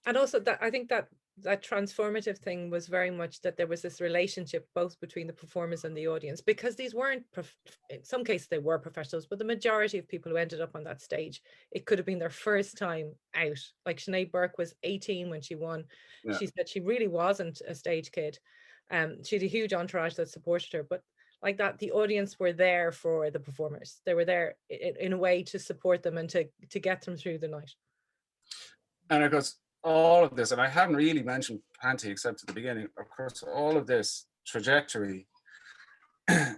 And also that, I think that transformative thing was very much that there was this relationship both between the performers and the audience, because these weren't, in some cases they were professionals, but the majority of people who ended up on that stage, it could have been their first time out. Like Sinead Burke was 18 when she won. Yeah. She said she really wasn't a stage kid. She had a huge entourage that supported her, but like that, the audience were there for the performers. They were there in a way to support them and to get them through the night. And of course, all of this, and I haven't really mentioned Panty except at the beginning, of course, all of this trajectory, you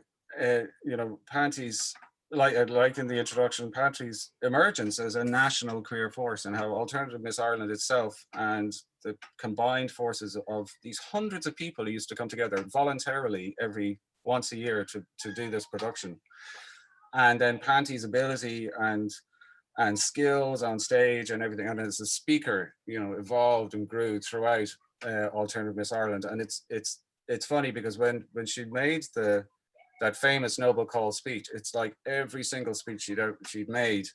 know, Panty's, like in the introduction, Panty's emergence as a national queer force, and how Alternative Miss Ireland itself and the combined forces of these hundreds of people who used to come together voluntarily once a year to do this production. And then Panty's ability and and skills on stage and everything. And as a speaker, you know, evolved and grew throughout Alternative Miss Ireland. And it's funny because when she made that famous Noble Call speech, it's like every single speech she'd made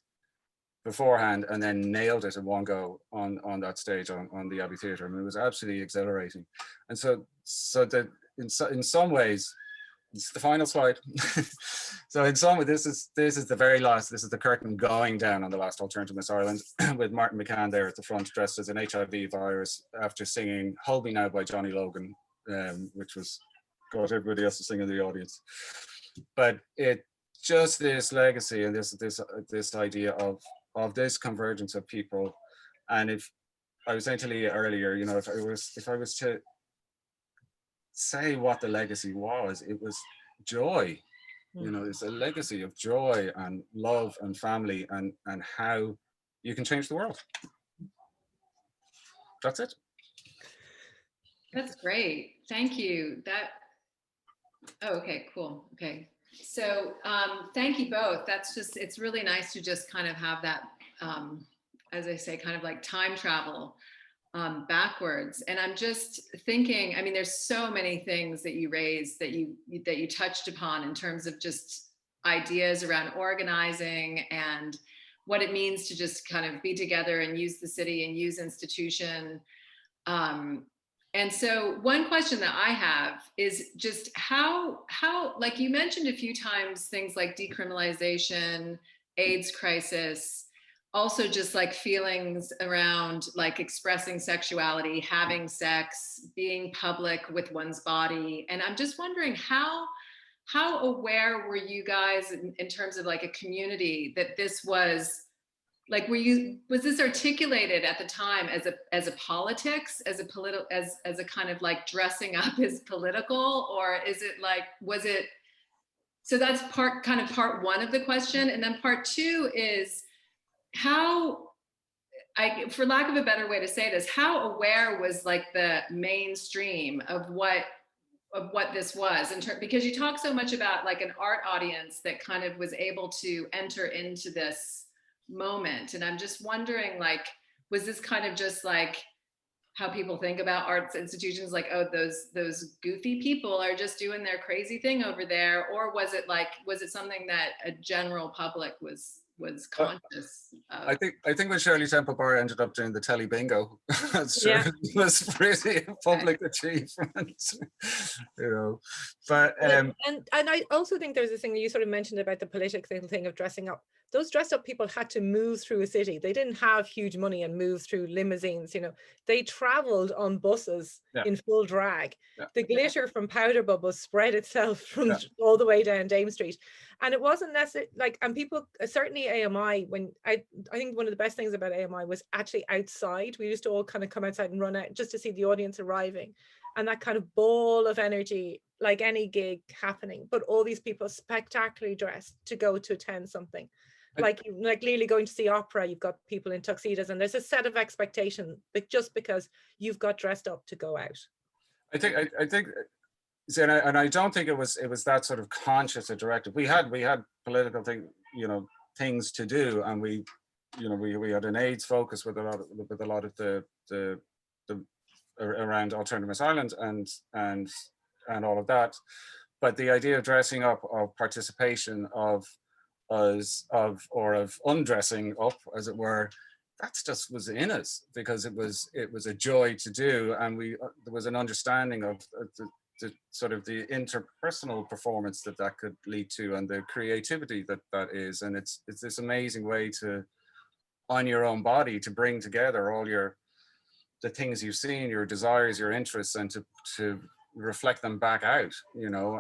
beforehand and then nailed it in one go on that stage on the Abbey Theatre. I mean, it was absolutely exhilarating. And so that in some ways, it's the final slide. So in some way, this is the very last, this is the curtain going down on the last Alternative Miss Ireland with Martin McCann there at the front dressed as an HIV virus after singing Hold Me Now by Johnny Logan, which was got everybody else to sing in the audience. But it just this legacy and this idea of this convergence of people. And if I was saying to Leah earlier, you know, if I was to say what the legacy was, it was joy. You know, it's a legacy of joy and love and family and how you can change the world. That's it. That's great. Thank you. Oh, okay, cool. Okay. So thank you both. That's just, it's really nice to just kind of have that, as I say, kind of like time travel backwards. And I'm just thinking, I mean, there's so many things that you raised that you touched upon in terms of just ideas around organizing and what it means to just kind of be together and use the city and use institution. And so one question that I have is just how, like you mentioned a few times, things like decriminalization, AIDS crisis, also just like feelings around like expressing sexuality, having sex, being public with one's body. And I'm just wondering how aware were you guys in terms of like a community that this was, like, was this articulated at the time as a politics, as a kind of like dressing up as political, or is it like, was it, so that's part one of the question. And then part two is how, for lack of a better way to say this, how aware was like the mainstream of what this was, because you talk so much about like an art audience that kind of was able to enter into this moment. And I'm just wondering, like, was this kind of just like how people think about arts institutions, like, oh, those goofy people are just doing their crazy thing over there? Or was it something that a general public was conscious of? I think when Shirley Temple Bar ended up doing the telly bingo, that's true. Yeah. It was really a public achievement, you know. But and I also think there's this thing that you sort of mentioned about the political thing of dressing up. Those dressed up people had to move through a city. They didn't have huge money and move through limousines, you know. They traveled on buses in full drag. Yeah. The glitter from Powderbubble spread itself from all the way down Dame Street. And it wasn't necessarily like, and people, certainly AMI, when I think one of the best things about AMI was actually outside. We used to all kind of come outside and run out just to see the audience arriving. And that kind of ball of energy, like any gig happening, but all these people spectacularly dressed to go to attend something. Like clearly going to see opera, you've got people in tuxedos, and there's a set of expectation, but just because you've got dressed up to go out. I think, see, and I don't think it was that sort of conscious or directive. We had political things to do, and we had an AIDS focus with a lot of the around Alternative Miss Ireland and all of that. But the idea of dressing up, of participation, of undressing up, as it were, that's just was in us, because it was a joy to do, and there was an understanding of the sort of the interpersonal performance that could lead to, and the creativity that is, and it's this amazing way to, on your own body, to bring together all the things you've seen, your desires, your interests, and to reflect them back out, you know,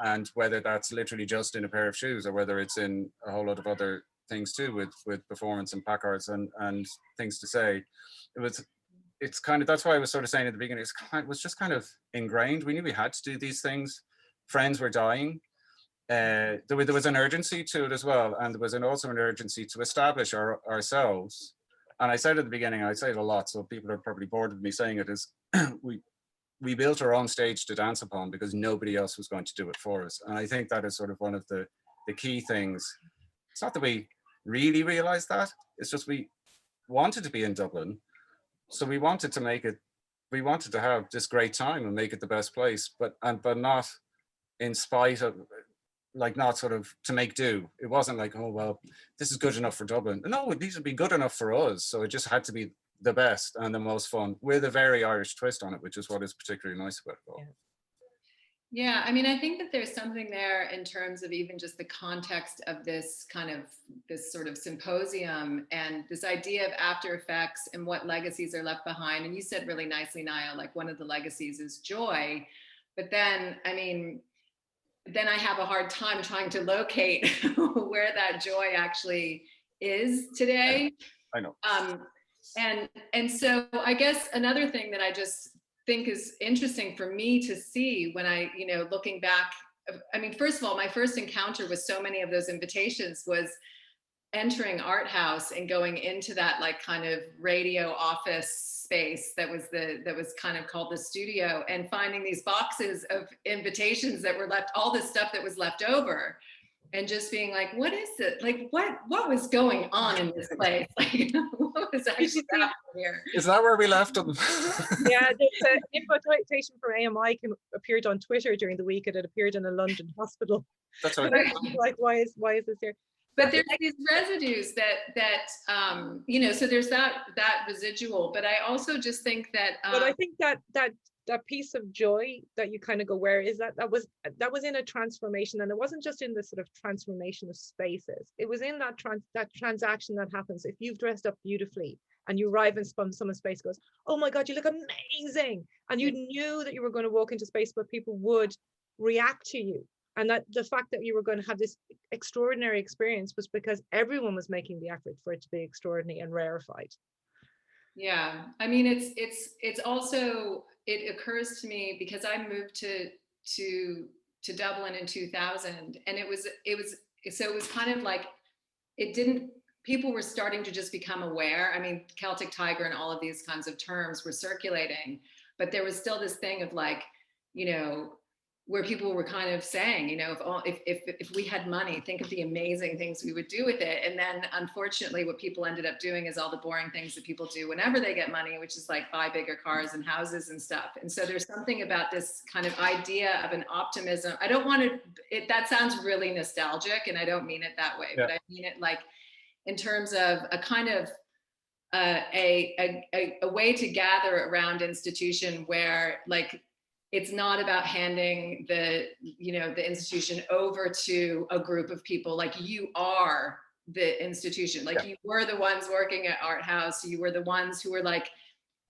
and whether that's literally just in a pair of shoes, or whether it's in a whole lot of other things too, with performance and pack arts and things to say. It's kind of, that's why I was sort of saying at the beginning, it was just kind of ingrained. We knew we had to do these things. Friends were dying. There was an urgency to it as well, and there was also an urgency to establish ourselves. And I said at the beginning, I say it a lot, so people are probably bored of me saying it, is we built our own stage to dance upon because nobody else was going to do it for us. And I think that is sort of one of the key things. It's not that we really realize that. It's just we wanted to be in Dublin, so we wanted to make it. We wanted to have this great time and make it the best place, but not in spite of, like, not sort of to make do. It wasn't like, oh well, this is good enough for Dublin. No, it needs to be good enough for us. So it just had to be the best and the most fun, with a very Irish twist on it, which is what is particularly nice about it all. Yeah, I mean, I think that there's something there in terms of even just the context of this sort of symposium and this idea of after effects and what legacies are left behind. And you said really nicely, Niall, like one of the legacies is joy. But then, I mean, then I have a hard time trying to locate where that joy actually is today. I know. And so I guess another thing that I just think is interesting for me to see when I, looking back, I mean, first of all, my first encounter with so many of those invitations was entering Arthouse and going into that like kind of radio office space that was kind of called the studio, and finding these boxes of invitations that were left, all this stuff that was left over, and just being like, what is it? Like, what was going on in this place? Like, what was actually happening here? Is that where we left them? Yeah, there's an invitation for AMI appeared on Twitter during the week, and it appeared in a London hospital. That's right. Like, why is this here? But there's these residues that so there's that residual. But I also just think that. But I think that piece of joy that you kind of go, where is that was in a transformation, and it wasn't just in the sort of transformation of spaces. It was in that transaction that happens. If you've dressed up beautifully and you arrive in someone's space, goes, oh my God, you look amazing, and you knew that you were going to walk into space where people would react to you. And that the fact that you were going to have this extraordinary experience was because everyone was making the effort for it to be extraordinary and rarefied. Yeah, I mean, it's also, it occurs to me because I moved to Dublin in 2000, and it was kind of like, people were starting to just become aware. I mean, Celtic Tiger and all of these kinds of terms were circulating, but there was still this thing of like, where people were kind of saying, if we had money, think of the amazing things we would do with it. And then unfortunately, what people ended up doing is all the boring things that people do whenever they get money, which is like buy bigger cars and houses and stuff. And so there's something about this kind of idea of an optimism. I don't want to, that sounds really nostalgic, and I don't mean it that way, but I mean it like in terms of a kind of a way to gather around institution where like, it's not about handing the institution over to a group of people. Like, you are the institution. Like, you were the ones working at Arthouse. You were the ones who were like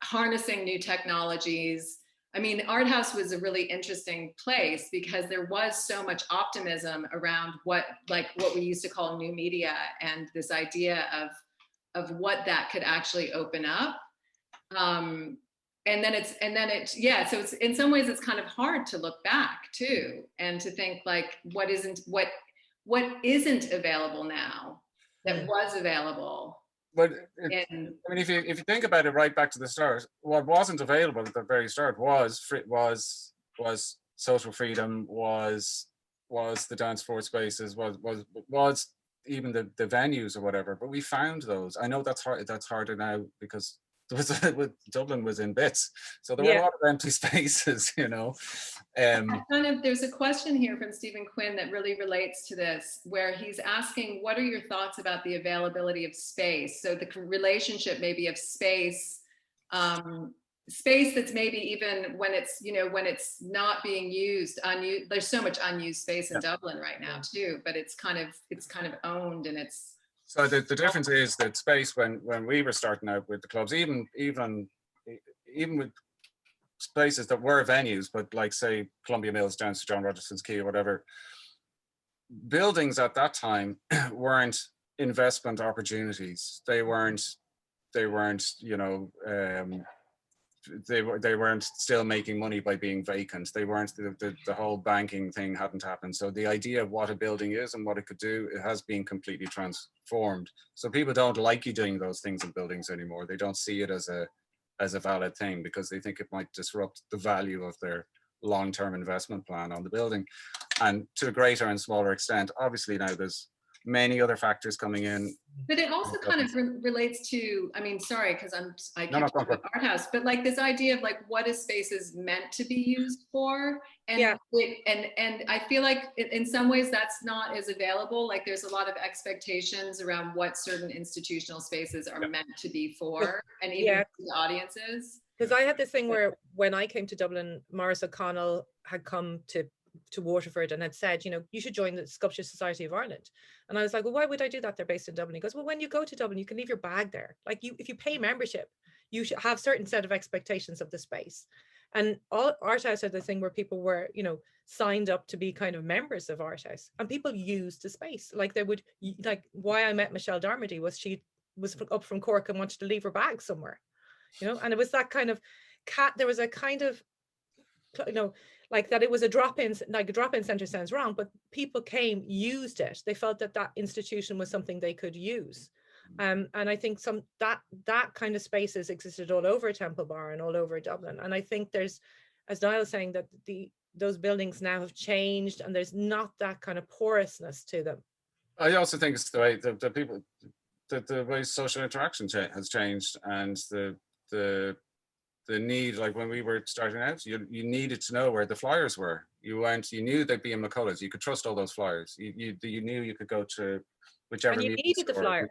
harnessing new technologies. I mean, Arthouse was a really interesting place because there was so much optimism around what we used to call new media, and this idea of what that could actually open up. So it's in some ways it's kind of hard to look back too, and to think like what isn't available now that was available. But if you think about it right back to the start, what wasn't available at the very start was social freedom, was the dance floor spaces, was even the venues or whatever. But we found those. I know that's harder now because Dublin was in bits, so there were a lot of empty spaces, There's a question here from Stephen Quinn that really relates to this, where he's asking, what are your thoughts about the availability of space? So the relationship maybe of space that's maybe even when it's not being used, unused. There's so much unused space in Dublin right now too, but it's kind of owned, and it's. So the difference is that space when we were starting out with the clubs, even with places that were venues, but like say Columbia Mills down to John Rogerson's Quay or whatever, buildings at that time weren't investment opportunities. They weren't they weren't still making money by being vacant. They weren't, the whole banking thing hadn't happened. So the idea of what a building is and what it could do, it has been completely transformed. So people don't like you doing those things in buildings anymore. They don't see it as a valid thing because they think it might disrupt the value of their long-term investment plan on the building. And to a greater and smaller extent, obviously now there's many other factors coming in. But it also kind of relates to, I mean, sorry, because I keep talking about Arthouse, but like this idea of like what a space is meant to be used for, and and I feel like in some ways that's not as available. Like there's a lot of expectations around what certain institutional spaces are meant to be for, and even the audiences. Because I had this thing where when I came to Dublin, Maurice O'Connell had come to Waterford and had said, you know, you should join the Sculpture Society of Ireland. And I was like, well, why would I do that? They're based in Dublin. He goes, well, when you go to Dublin, you can leave your bag there. Like if you pay membership, you should have certain set of expectations of the space. And Arthouse had the thing where people were, you know, signed up to be kind of members of Arthouse, and people used the space. Like they would, like why I met Michelle Darmody was she was up from Cork and wanted to leave her bag somewhere, you know, and it was that kind of there was a kind of, you know, like that it was a drop-in, like a drop-in center sounds wrong, but people came, used it. They felt that that institution was something they could use. And I think that kind of spaces existed all over Temple Bar and all over Dublin. And I think there's, as Niall was saying, that those buildings now have changed and there's not that kind of porousness to them. I also think it's the way the way social interaction has changed, and the need, like when we were starting out, you needed to know where the flyers were. You knew they'd be in McCullough's. You could trust all those flyers. You knew you could go to whichever. And you needed the flyer.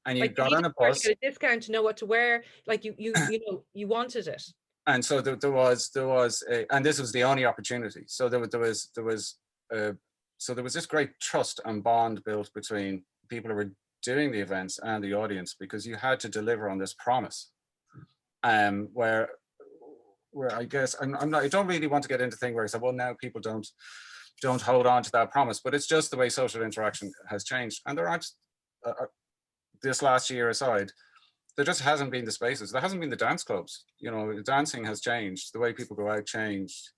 And you like got on a bus. To get a discount to know what to wear. Like you know, you wanted it. And so there was and this was the only opportunity. So there was this great trust and bond built between people who were doing the events and the audience, because you had to deliver on this promise. Where I guess I don't really want to get into thing where I say, well, now people don't hold on to that promise, but it's just the way social interaction has changed. And there aren't, this last year aside, there just hasn't been the spaces. There hasn't been the dance clubs. You know, dancing has changed. The way people go out changed.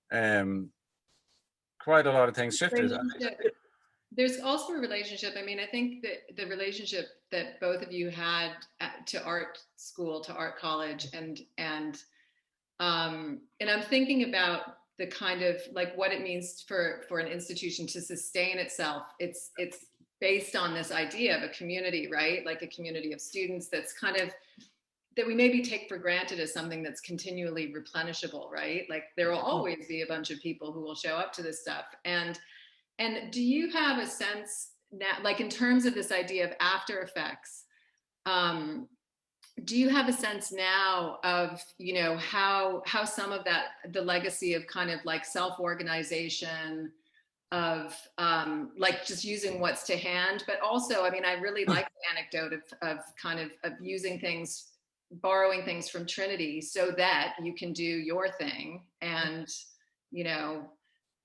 Quite a lot of things shifted. There's also a relationship. I mean, I think that the relationship that both of you had to art school, to art college, and I'm thinking about the kind of like what it means for an institution to sustain itself. It's based on this idea of a community, right? Like a community of students that's kind of, that we maybe take for granted as something that's continually replenishable, right? Like there will always be a bunch of people who will show up to this stuff. And do you have a sense now, like in terms of this idea of Aftereffects, do you have a sense now of, you know, how some of that, the legacy of kind of like self-organization, of like just using what's to hand, but also, I mean, I really like the anecdote of kind of using things, borrowing things from Trinity so that you can do your thing, and, you know,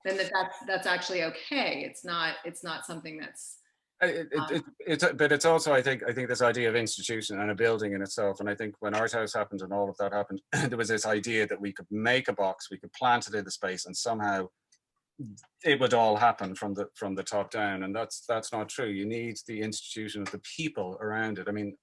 then that's actually okay. It's not something that's but it's also, I think this idea of institution and a building in itself. And I think when Arthouse happened and all of that happened, there was this idea that we could make a box, we could plant it in the space, and somehow it would all happen from the top down. And that's not true. You need the institution of the people around it. I mean,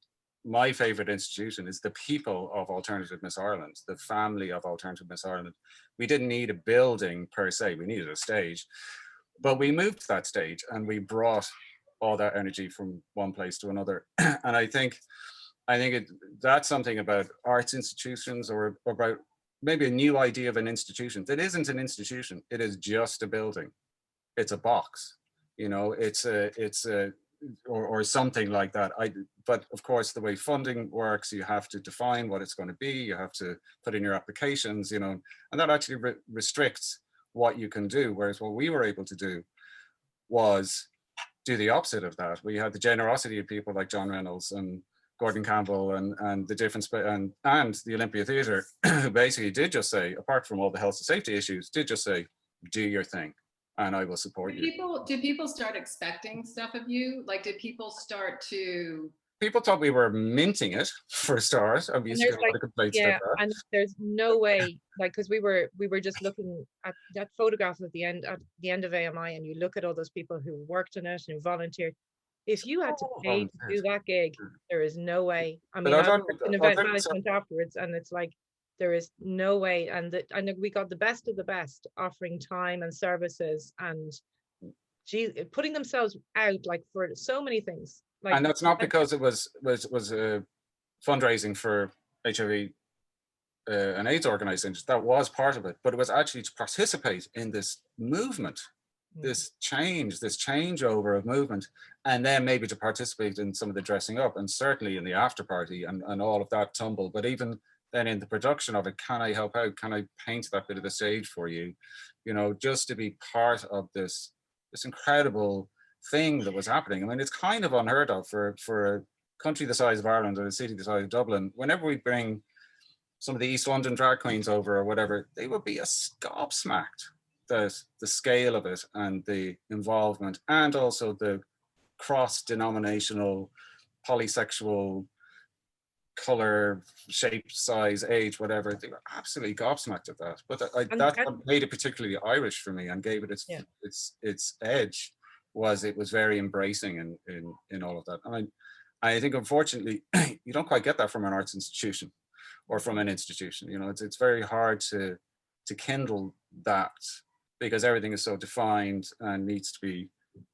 my favorite institution is the people of Alternative Miss Ireland, the family of Alternative Miss Ireland. We didn't need a building per se, we needed a stage, but we moved to that stage and we brought all that energy from one place to another. And I think that's something about arts institutions, or about maybe a new idea of an institution that isn't an institution. It is just a building. It's a box, you know, or something like that. But of course, the way funding works, you have to define what it's going to be. You have to put in your applications, you know, and that actually restricts what you can do. Whereas what we were able to do was do the opposite of that. We had the generosity of people like John Reynolds and Gordon Campbell and the different and the Olympia Theatre, who basically did just say, apart from all the health and safety issues, did just say, do your thing and I will support you. Did people start expecting stuff of you? Like, did people start to? People thought we were minting it for a start. And we used to get a lot of complaints about that. And there's no way, like, because we were just looking at that photograph at the end of AMI, and you look at all those people who worked on it and who volunteered. If you had to pay to do that gig, there is no way. I mean, I worked in event management afterwards, and it's like, there is no way. And we got the best of the best offering time and services and putting themselves out like for so many things. Like, and that's not because it was fundraising for HIV and AIDS organizations. That was part of it, but it was actually to participate in this movement, this changeover of movement, and then maybe to participate in some of the dressing up, and certainly in the after party and all of that tumble. But even then in the production of it, can I help out? Can I paint that bit of the stage for you? You know, just to be part of this incredible thing that was happening. I mean, it's kind of unheard of for a country the size of Ireland or a city the size of Dublin. Whenever we bring some of the East London drag queens over or whatever, they would be gobsmacked. The scale of it and the involvement, and also the cross-denominational, polysexual, color, shape, size, age, whatever. They were absolutely gobsmacked at that. But that's what made it particularly Irish for me and gave it its edge. It was very embracing in all of that. And I think, unfortunately, you don't quite get that from an arts institution or from an institution. You know, it's very hard to kindle that, because everything is so defined and needs to be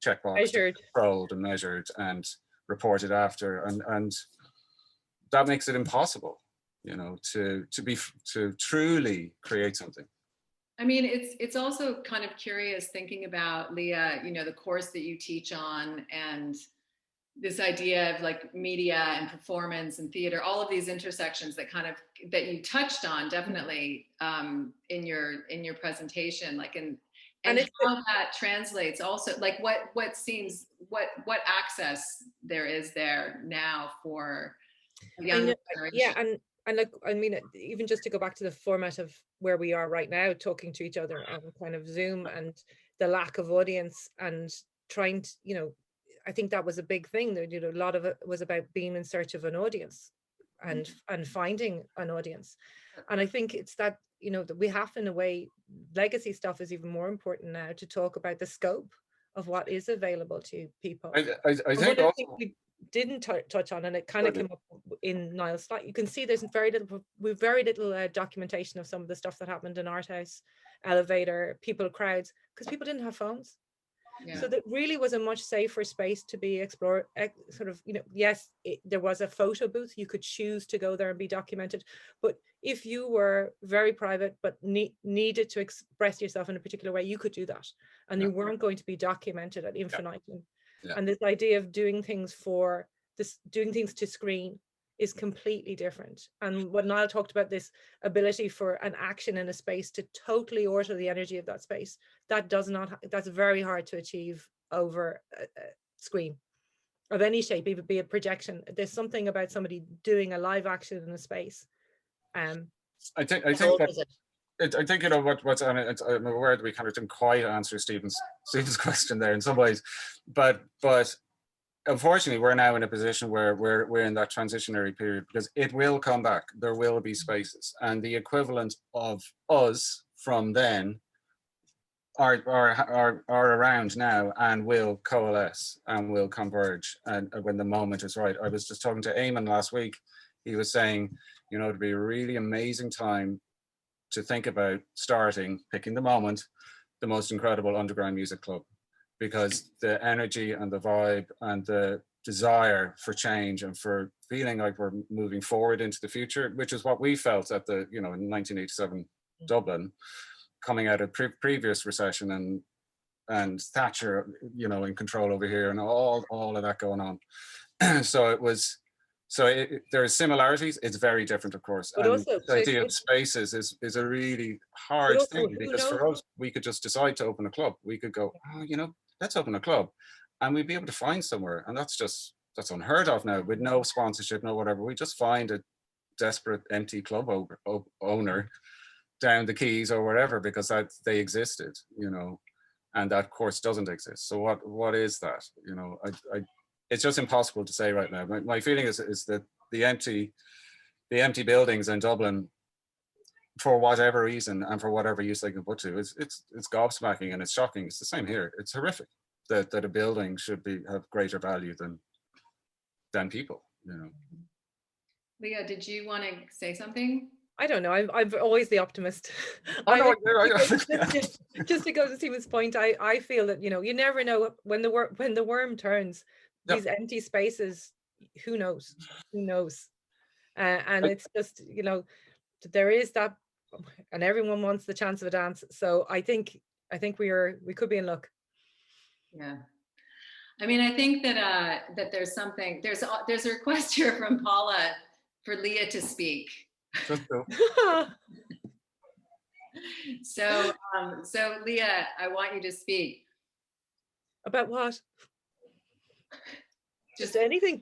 checkboxed, controlled and measured and reported after, and that makes it impossible, you know, to truly create something. I mean, it's also kind of curious thinking about, Leah, you know, the course that you teach on, and this idea of like media and performance and theater, all of these intersections that you touched on definitely in your presentation, like and how that translates also, like what access there is there now for young generation. Yeah, and like, I mean, even just to go back to the format of where we are right now, talking to each other on kind of Zoom, and the lack of audience, and trying to, you know, I think that was a big thing. You know, a lot of it was about being in search of an audience and finding an audience. And I think it's that, you know, that we have, in a way, legacy stuff is even more important now, to talk about the scope of what is available to people. I think also, we didn't touch on, and it kind of came up in Niall's slide, you can see there's very little documentation of some of the stuff that happened in Arthouse, Elevator, crowds, because people didn't have phones. Yeah. So that really was a much safer space to be explored. Sort of, you know, yes, there was a photo booth. You could choose to go there and be documented. But if you were very private but needed to express yourself in a particular way, you could do that. And you weren't going to be documented ad infinitum. Yeah. And this idea of doing things to screen is completely different. And what Niall talked about, this ability for an action in a space to totally alter the energy of that space, that's very hard to achieve over a screen of any shape, even be a projection. There's something about somebody doing a live action in a space. I think you know what's on it. I'm aware that we kind of didn't quite answer Stephen's question there in some ways, but unfortunately, we're now in a position where we're in that transitionary period, because it will come back. There will be spaces, and the equivalent of us from then are around now and will coalesce and will converge, and when the moment is right. I was just talking to Eamon last week. He was saying, you know, it'd be a really amazing time to think about picking the moment, the most incredible underground music club, because the energy and the vibe and the desire for change and for feeling like we're moving forward into the future, which is what we felt at the, you know, in 1987 Dublin, coming out of previous recession and Thatcher, you know, in control over here, and all of that going on. There are similarities. It's very different, of course. But and also, the idea of spaces is a really hard thing, because for us, we could just decide to open a club. We could go, oh, you know, let's open a club, and we'd be able to find somewhere. And that's unheard of now, with no sponsorship, no whatever. We just find a desperate empty club owner down the Keys or wherever, because they existed, you know, and that course doesn't exist. So what is that? You know, it's just impossible to say right now. My feeling is that the empty buildings in Dublin, for whatever reason and for whatever use they can put to, it's gobsmacking, and it's shocking. It's the same here. It's horrific that a building should have greater value than people, you know. Leah, did you want to say something? I don't know. I'm always the optimist. Just to go to Stephen's point, I feel that, you know, you never know when the worm turns. These empty spaces, who knows? Who knows? And it's just, you know, there is that, and everyone wants the chance of a dance. So I think we could be in luck. Yeah. I mean, I think that that there's something, there's a request here from Paula for Leah to speak. So Leah, I want you to speak. About what? Just anything.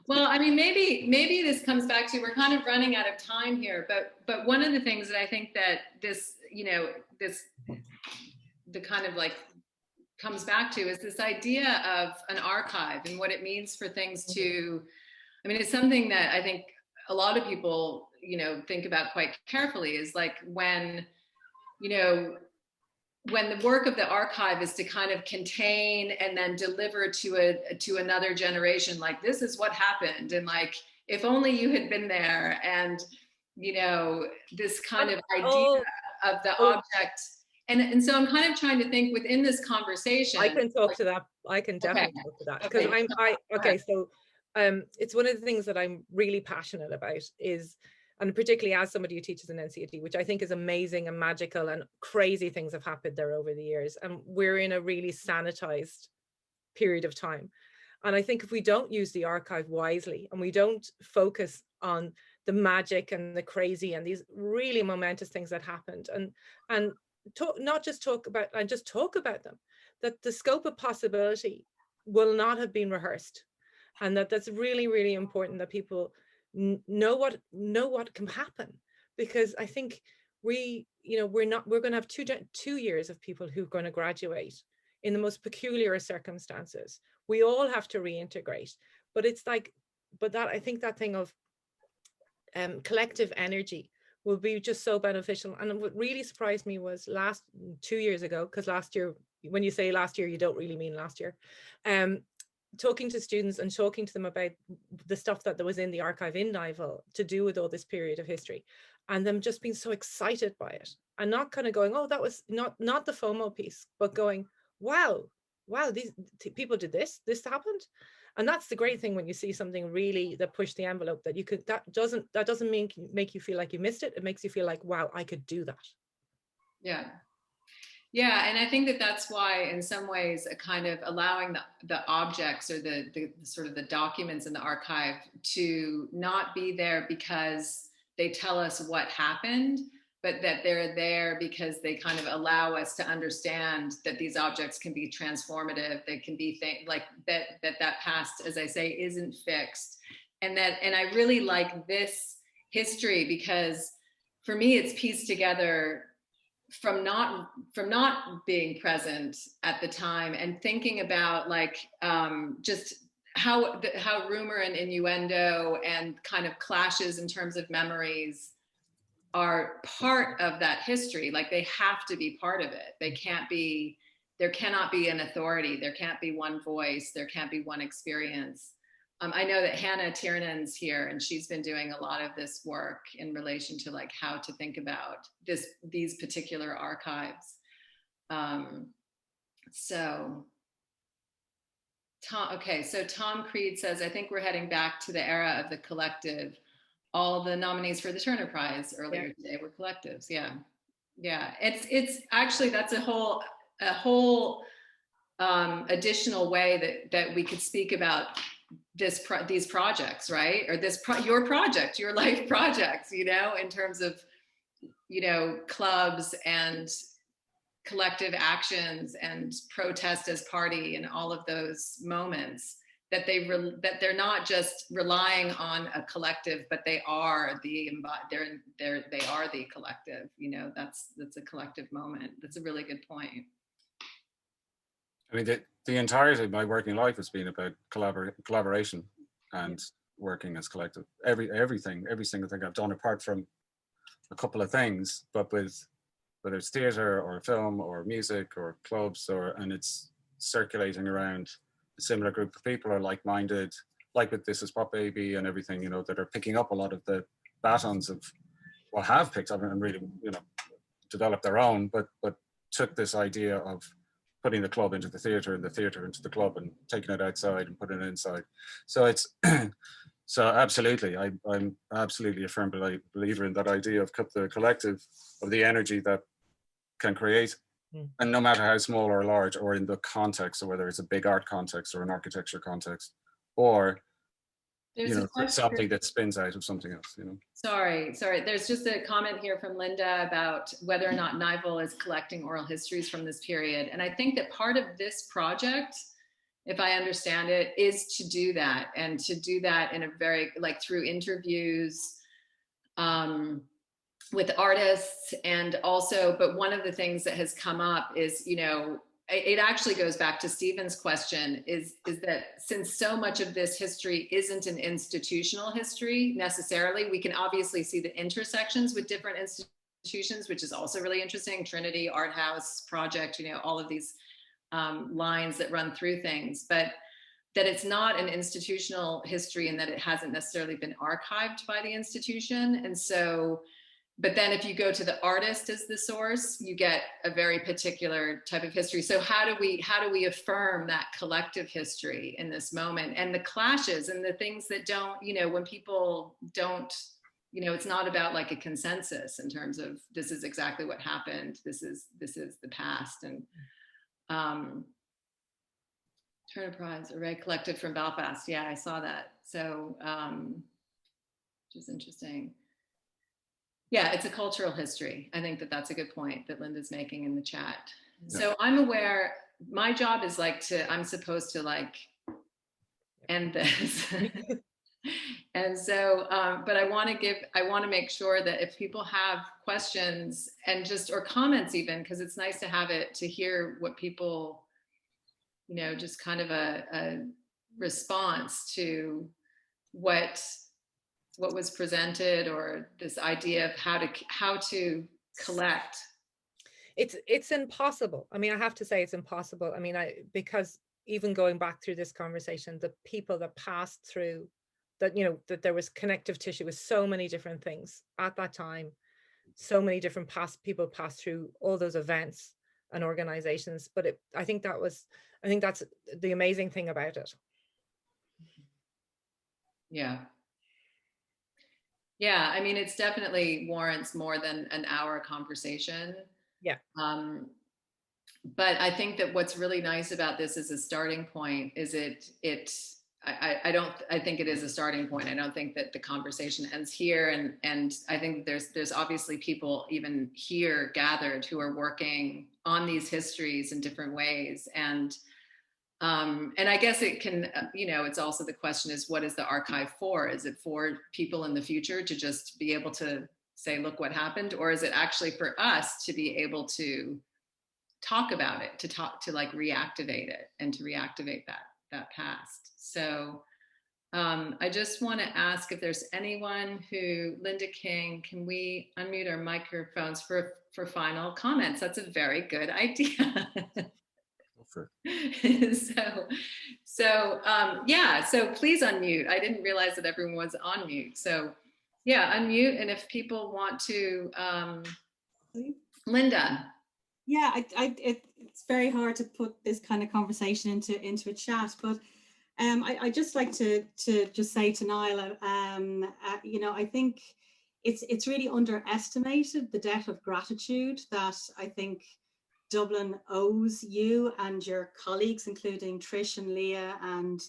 Well, I mean, maybe this comes back to, we're kind of running out of time here, but one of the things that I think that this, you know, the kind of like comes back to is this idea of an archive and what it means for things to, I mean, it's something that I think a lot of people, you know, think about quite carefully, is like when, you know, when the work of the archive is to kind of contain and then deliver to another generation, like, this is what happened, and like, if only you had been there, and, you know, this kind of idea of the object. And so I'm kind of trying to think within this conversation. I can talk to that. I can definitely talk to that, because so it's one of the things that I'm really passionate about is, and particularly as somebody who teaches in NCAD, which I think is amazing and magical, and crazy things have happened there over the years. And we're in a really sanitized period of time. And I think if we don't use the archive wisely, and we don't focus on the magic and the crazy and these really momentous things that happened, and not just talk about them, that the scope of possibility will not have been rehearsed. And that's really, really important, that people know what can happen, because I think we're going to have two years of people who are going to graduate in the most peculiar circumstances. We all have to reintegrate, but it's like, I think that thing of collective energy will be just so beneficial. And what really surprised me was 2 years ago, because last year, when you say last year, you don't really mean last year, talking to students and talking to them about the stuff that was in the archive in Nival to do with all this period of history, and them just being so excited by it, and not kind of going, oh, that was not the FOMO piece, but going, wow, these people did this happened. And that's the great thing when you see something really that pushed the envelope, that you could, that doesn't make you feel like you missed it. It makes you feel like, wow, I could do that. Yeah, and I think that that's why, in some ways, a kind of allowing the objects or the sort of the documents in the archive to not be there because they tell us what happened, but that they're there because they kind of allow us to understand that these objects can be transformative. They can be like that past, as I say, isn't fixed, and I really like this history because for me, it's pieced together from not being present at the time and thinking about like just how rumor and innuendo and kind of clashes in terms of memories are part of that history. Like, they have to be part of it. There cannot be an authority. There can't be one voice. There can't be one experience. I know that Hannah Tiernan's here, and she's been doing a lot of this work in relation to like how to think about these particular archives. So Tom Creed says, I think we're heading back to the era of the collective. All the nominees for the Turner Prize earlier today were collectives. Yeah. It's actually, that's a whole additional way that we could speak about these projects, right? Or your project, your life projects, you know, in terms of, you know, clubs and collective actions and protest as party and all of those moments, that they're not just relying on a collective, but they are the collective. You know, that's a collective moment. That's a really good point. I mean, the entirety of my working life has been about collaboration and working as collective. Every single thing I've done, apart from a couple of things, but with whether it's theatre or film or music or clubs, and it's circulating around a similar group of people are like-minded, like with This Is Pop Baby and everything, you know, that are picking up a lot of the batons of well, have picked up and really, you know, developed their own, but took this idea of putting the club into the theatre and the theatre into the club and taking it outside and putting it inside. So it's, so absolutely, I'm absolutely a firm believer in that idea of the collective, of the energy that can create, and no matter how small or large, or in the context, or whether it's a big art context or an architecture context, or There's you know, something that spins out of something else, you know. Sorry. There's just a comment here from Linda about whether or not NIVAL is collecting oral histories from this period. And I think that part of this project, if I understand it, is to do that, and to do that in a very, like, through interviews with artists, and also, but one of the things that has come up is, you know, it actually goes back to Stephen's question, is that since so much of this history isn't an institutional history necessarily, we can obviously see the intersections with different institutions, which is also really interesting. Trinity, Arthouse Project, you know, all of these lines that run through things, but that it's not an institutional history, and that it hasn't necessarily been archived by the institution. And so, but then if you go to the artist as the source, you get a very particular type of history. So how do we affirm that collective history in this moment, and the clashes and the things that don't, you know, when people don't, you know, it's not about like a consensus in terms of this is exactly what happened, this is the past. And Turner Prize, Array Collective from Belfast. Yeah, I saw that. So, which is interesting. Yeah, it's a cultural history. I think that that's a good point that Linda's making in the chat. Yeah. So I'm aware, my job is like I'm supposed to like end this. And so, but I want to make sure that if people have questions and just, or comments even, because it's nice to have it, to hear what people, you know, just kind of a response to what was presented, or this idea of how to collect. It's impossible. I mean, I have to say it's impossible. I mean, because even going back through this conversation, the people that passed through, that, you know, that there was connective tissue with so many different things at that time, so many different people passed through all those events and organizations. But I think that's the amazing thing about it. Yeah, I mean, it's definitely warrants more than an hour conversation. Yeah. But I think that what's really nice about this as a starting point is I think it is a starting point. I don't think that the conversation ends here. And I think there's obviously people even here gathered who are working on these histories in different ways. And I guess it can, you know, it's also the question is, what is the archive for? Is it for people in the future to just be able to say, look what happened? Or is it actually for us to be able to talk about it, to like reactivate it, and to reactivate that past? So I just want to ask if there's anyone Linda King, can we unmute our microphones for final comments? That's a very good idea. So please unmute. I didn't realize that everyone was on mute. So yeah, unmute. And if people want to, Linda. Yeah, it's very hard to put this kind of conversation into a chat, but I just like to just say to Niall, you know, I think it's really underestimated the debt of gratitude that I think Dublin owes you and your colleagues, including Trish and Leah and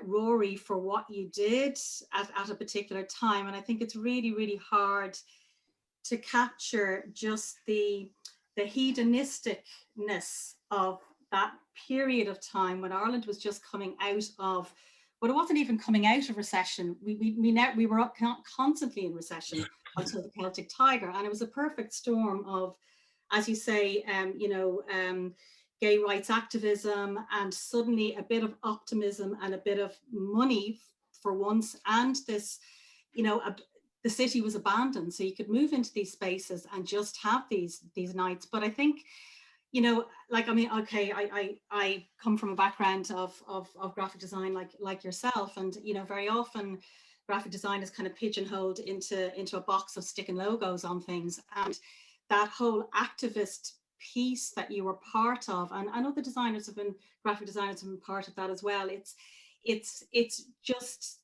Rory, for what you did at a particular time. And I think it's really, really hard to capture just the hedonisticness of that period of time when Ireland was just coming out of, but it wasn't even coming out of recession. We were constantly in recession until the Celtic Tiger, and it was a perfect storm of, as you say, you know, gay rights activism, and suddenly a bit of optimism and a bit of money for once, and this, you know, the city was abandoned, so you could move into these spaces and just have these nights. But I think, you know, like, I mean, okay, I come from a background of graphic design like yourself, and, you know, very often graphic design is kind of pigeonholed into a box of sticking logos on things. And that whole activist piece that you were part of, and I know the designers have been, graphic designers have been part of that as well. It's just,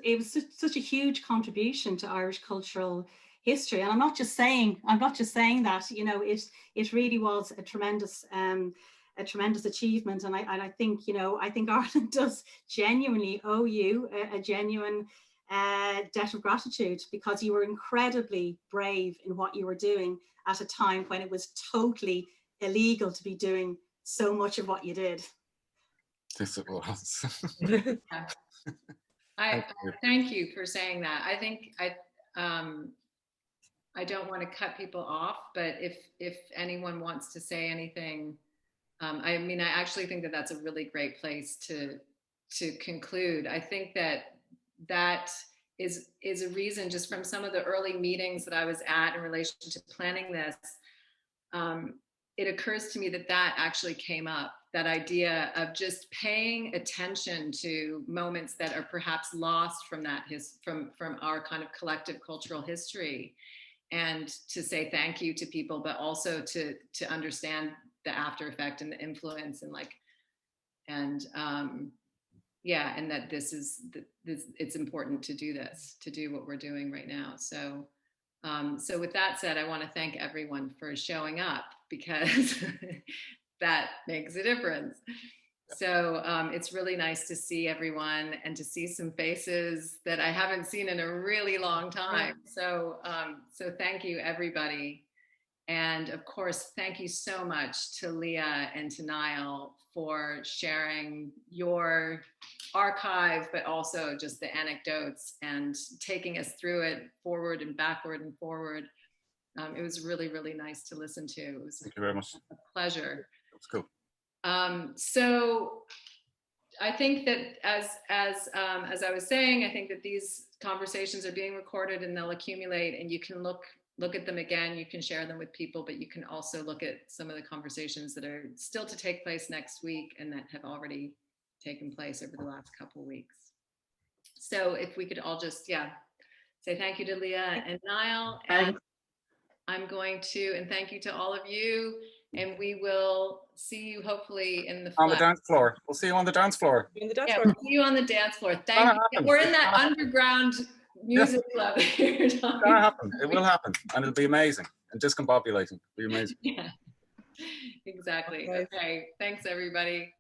it was such a huge contribution to Irish cultural history. And I'm not just saying that, you know, it really was a tremendous achievement. And I think, you know, I think Ireland does genuinely owe you a genuine debt of gratitude, because you were incredibly brave in what you were doing at a time when it was totally illegal to be doing so much of what you did. Yes, it was. I thank you for saying that. I think I don't want to cut people off, but if anyone wants to say anything, I mean, I actually think that that's a really great place to conclude. I think that is a reason, just from some of the early meetings that I was at in relation to planning this, it occurs to me that actually came up, that idea of just paying attention to moments that are perhaps lost from from our kind of collective cultural history, and to say thank you to people, but also to understand the after effect and the influence, and yeah, and that it's important to do this, to do what we're doing right now. So so with that said, I want to thank everyone for showing up, because that makes a difference. So it's really nice to see everyone and to see some faces that I haven't seen in a really long time. So so thank you, everybody. And of course, thank you so much to Leah and to Niall for sharing your archive, but also just the anecdotes and taking us through it forward and backward and forward. It was really, really nice to listen to. It was Thank you very much. A pleasure. That's cool. So I think that as I was saying, I think that these conversations are being recorded and they'll accumulate, and you can look at them again. You can share them with people, but you can also look at some of the conversations that are still to take place next week and that have already taken place over the last couple of weeks. So if we could all just, say thank you to Leah and Niall, and I'm going to, and thank you to all of you, and we will see you hopefully in the on the dance floor. We'll see you on the dance floor. We'll see you on the dance floor. Thank you. We're in that underground music club. It's gonna happen. It will happen, and it'll be amazing and discombobulating. It'll be amazing. Yeah, exactly. Okay. Thanks, everybody.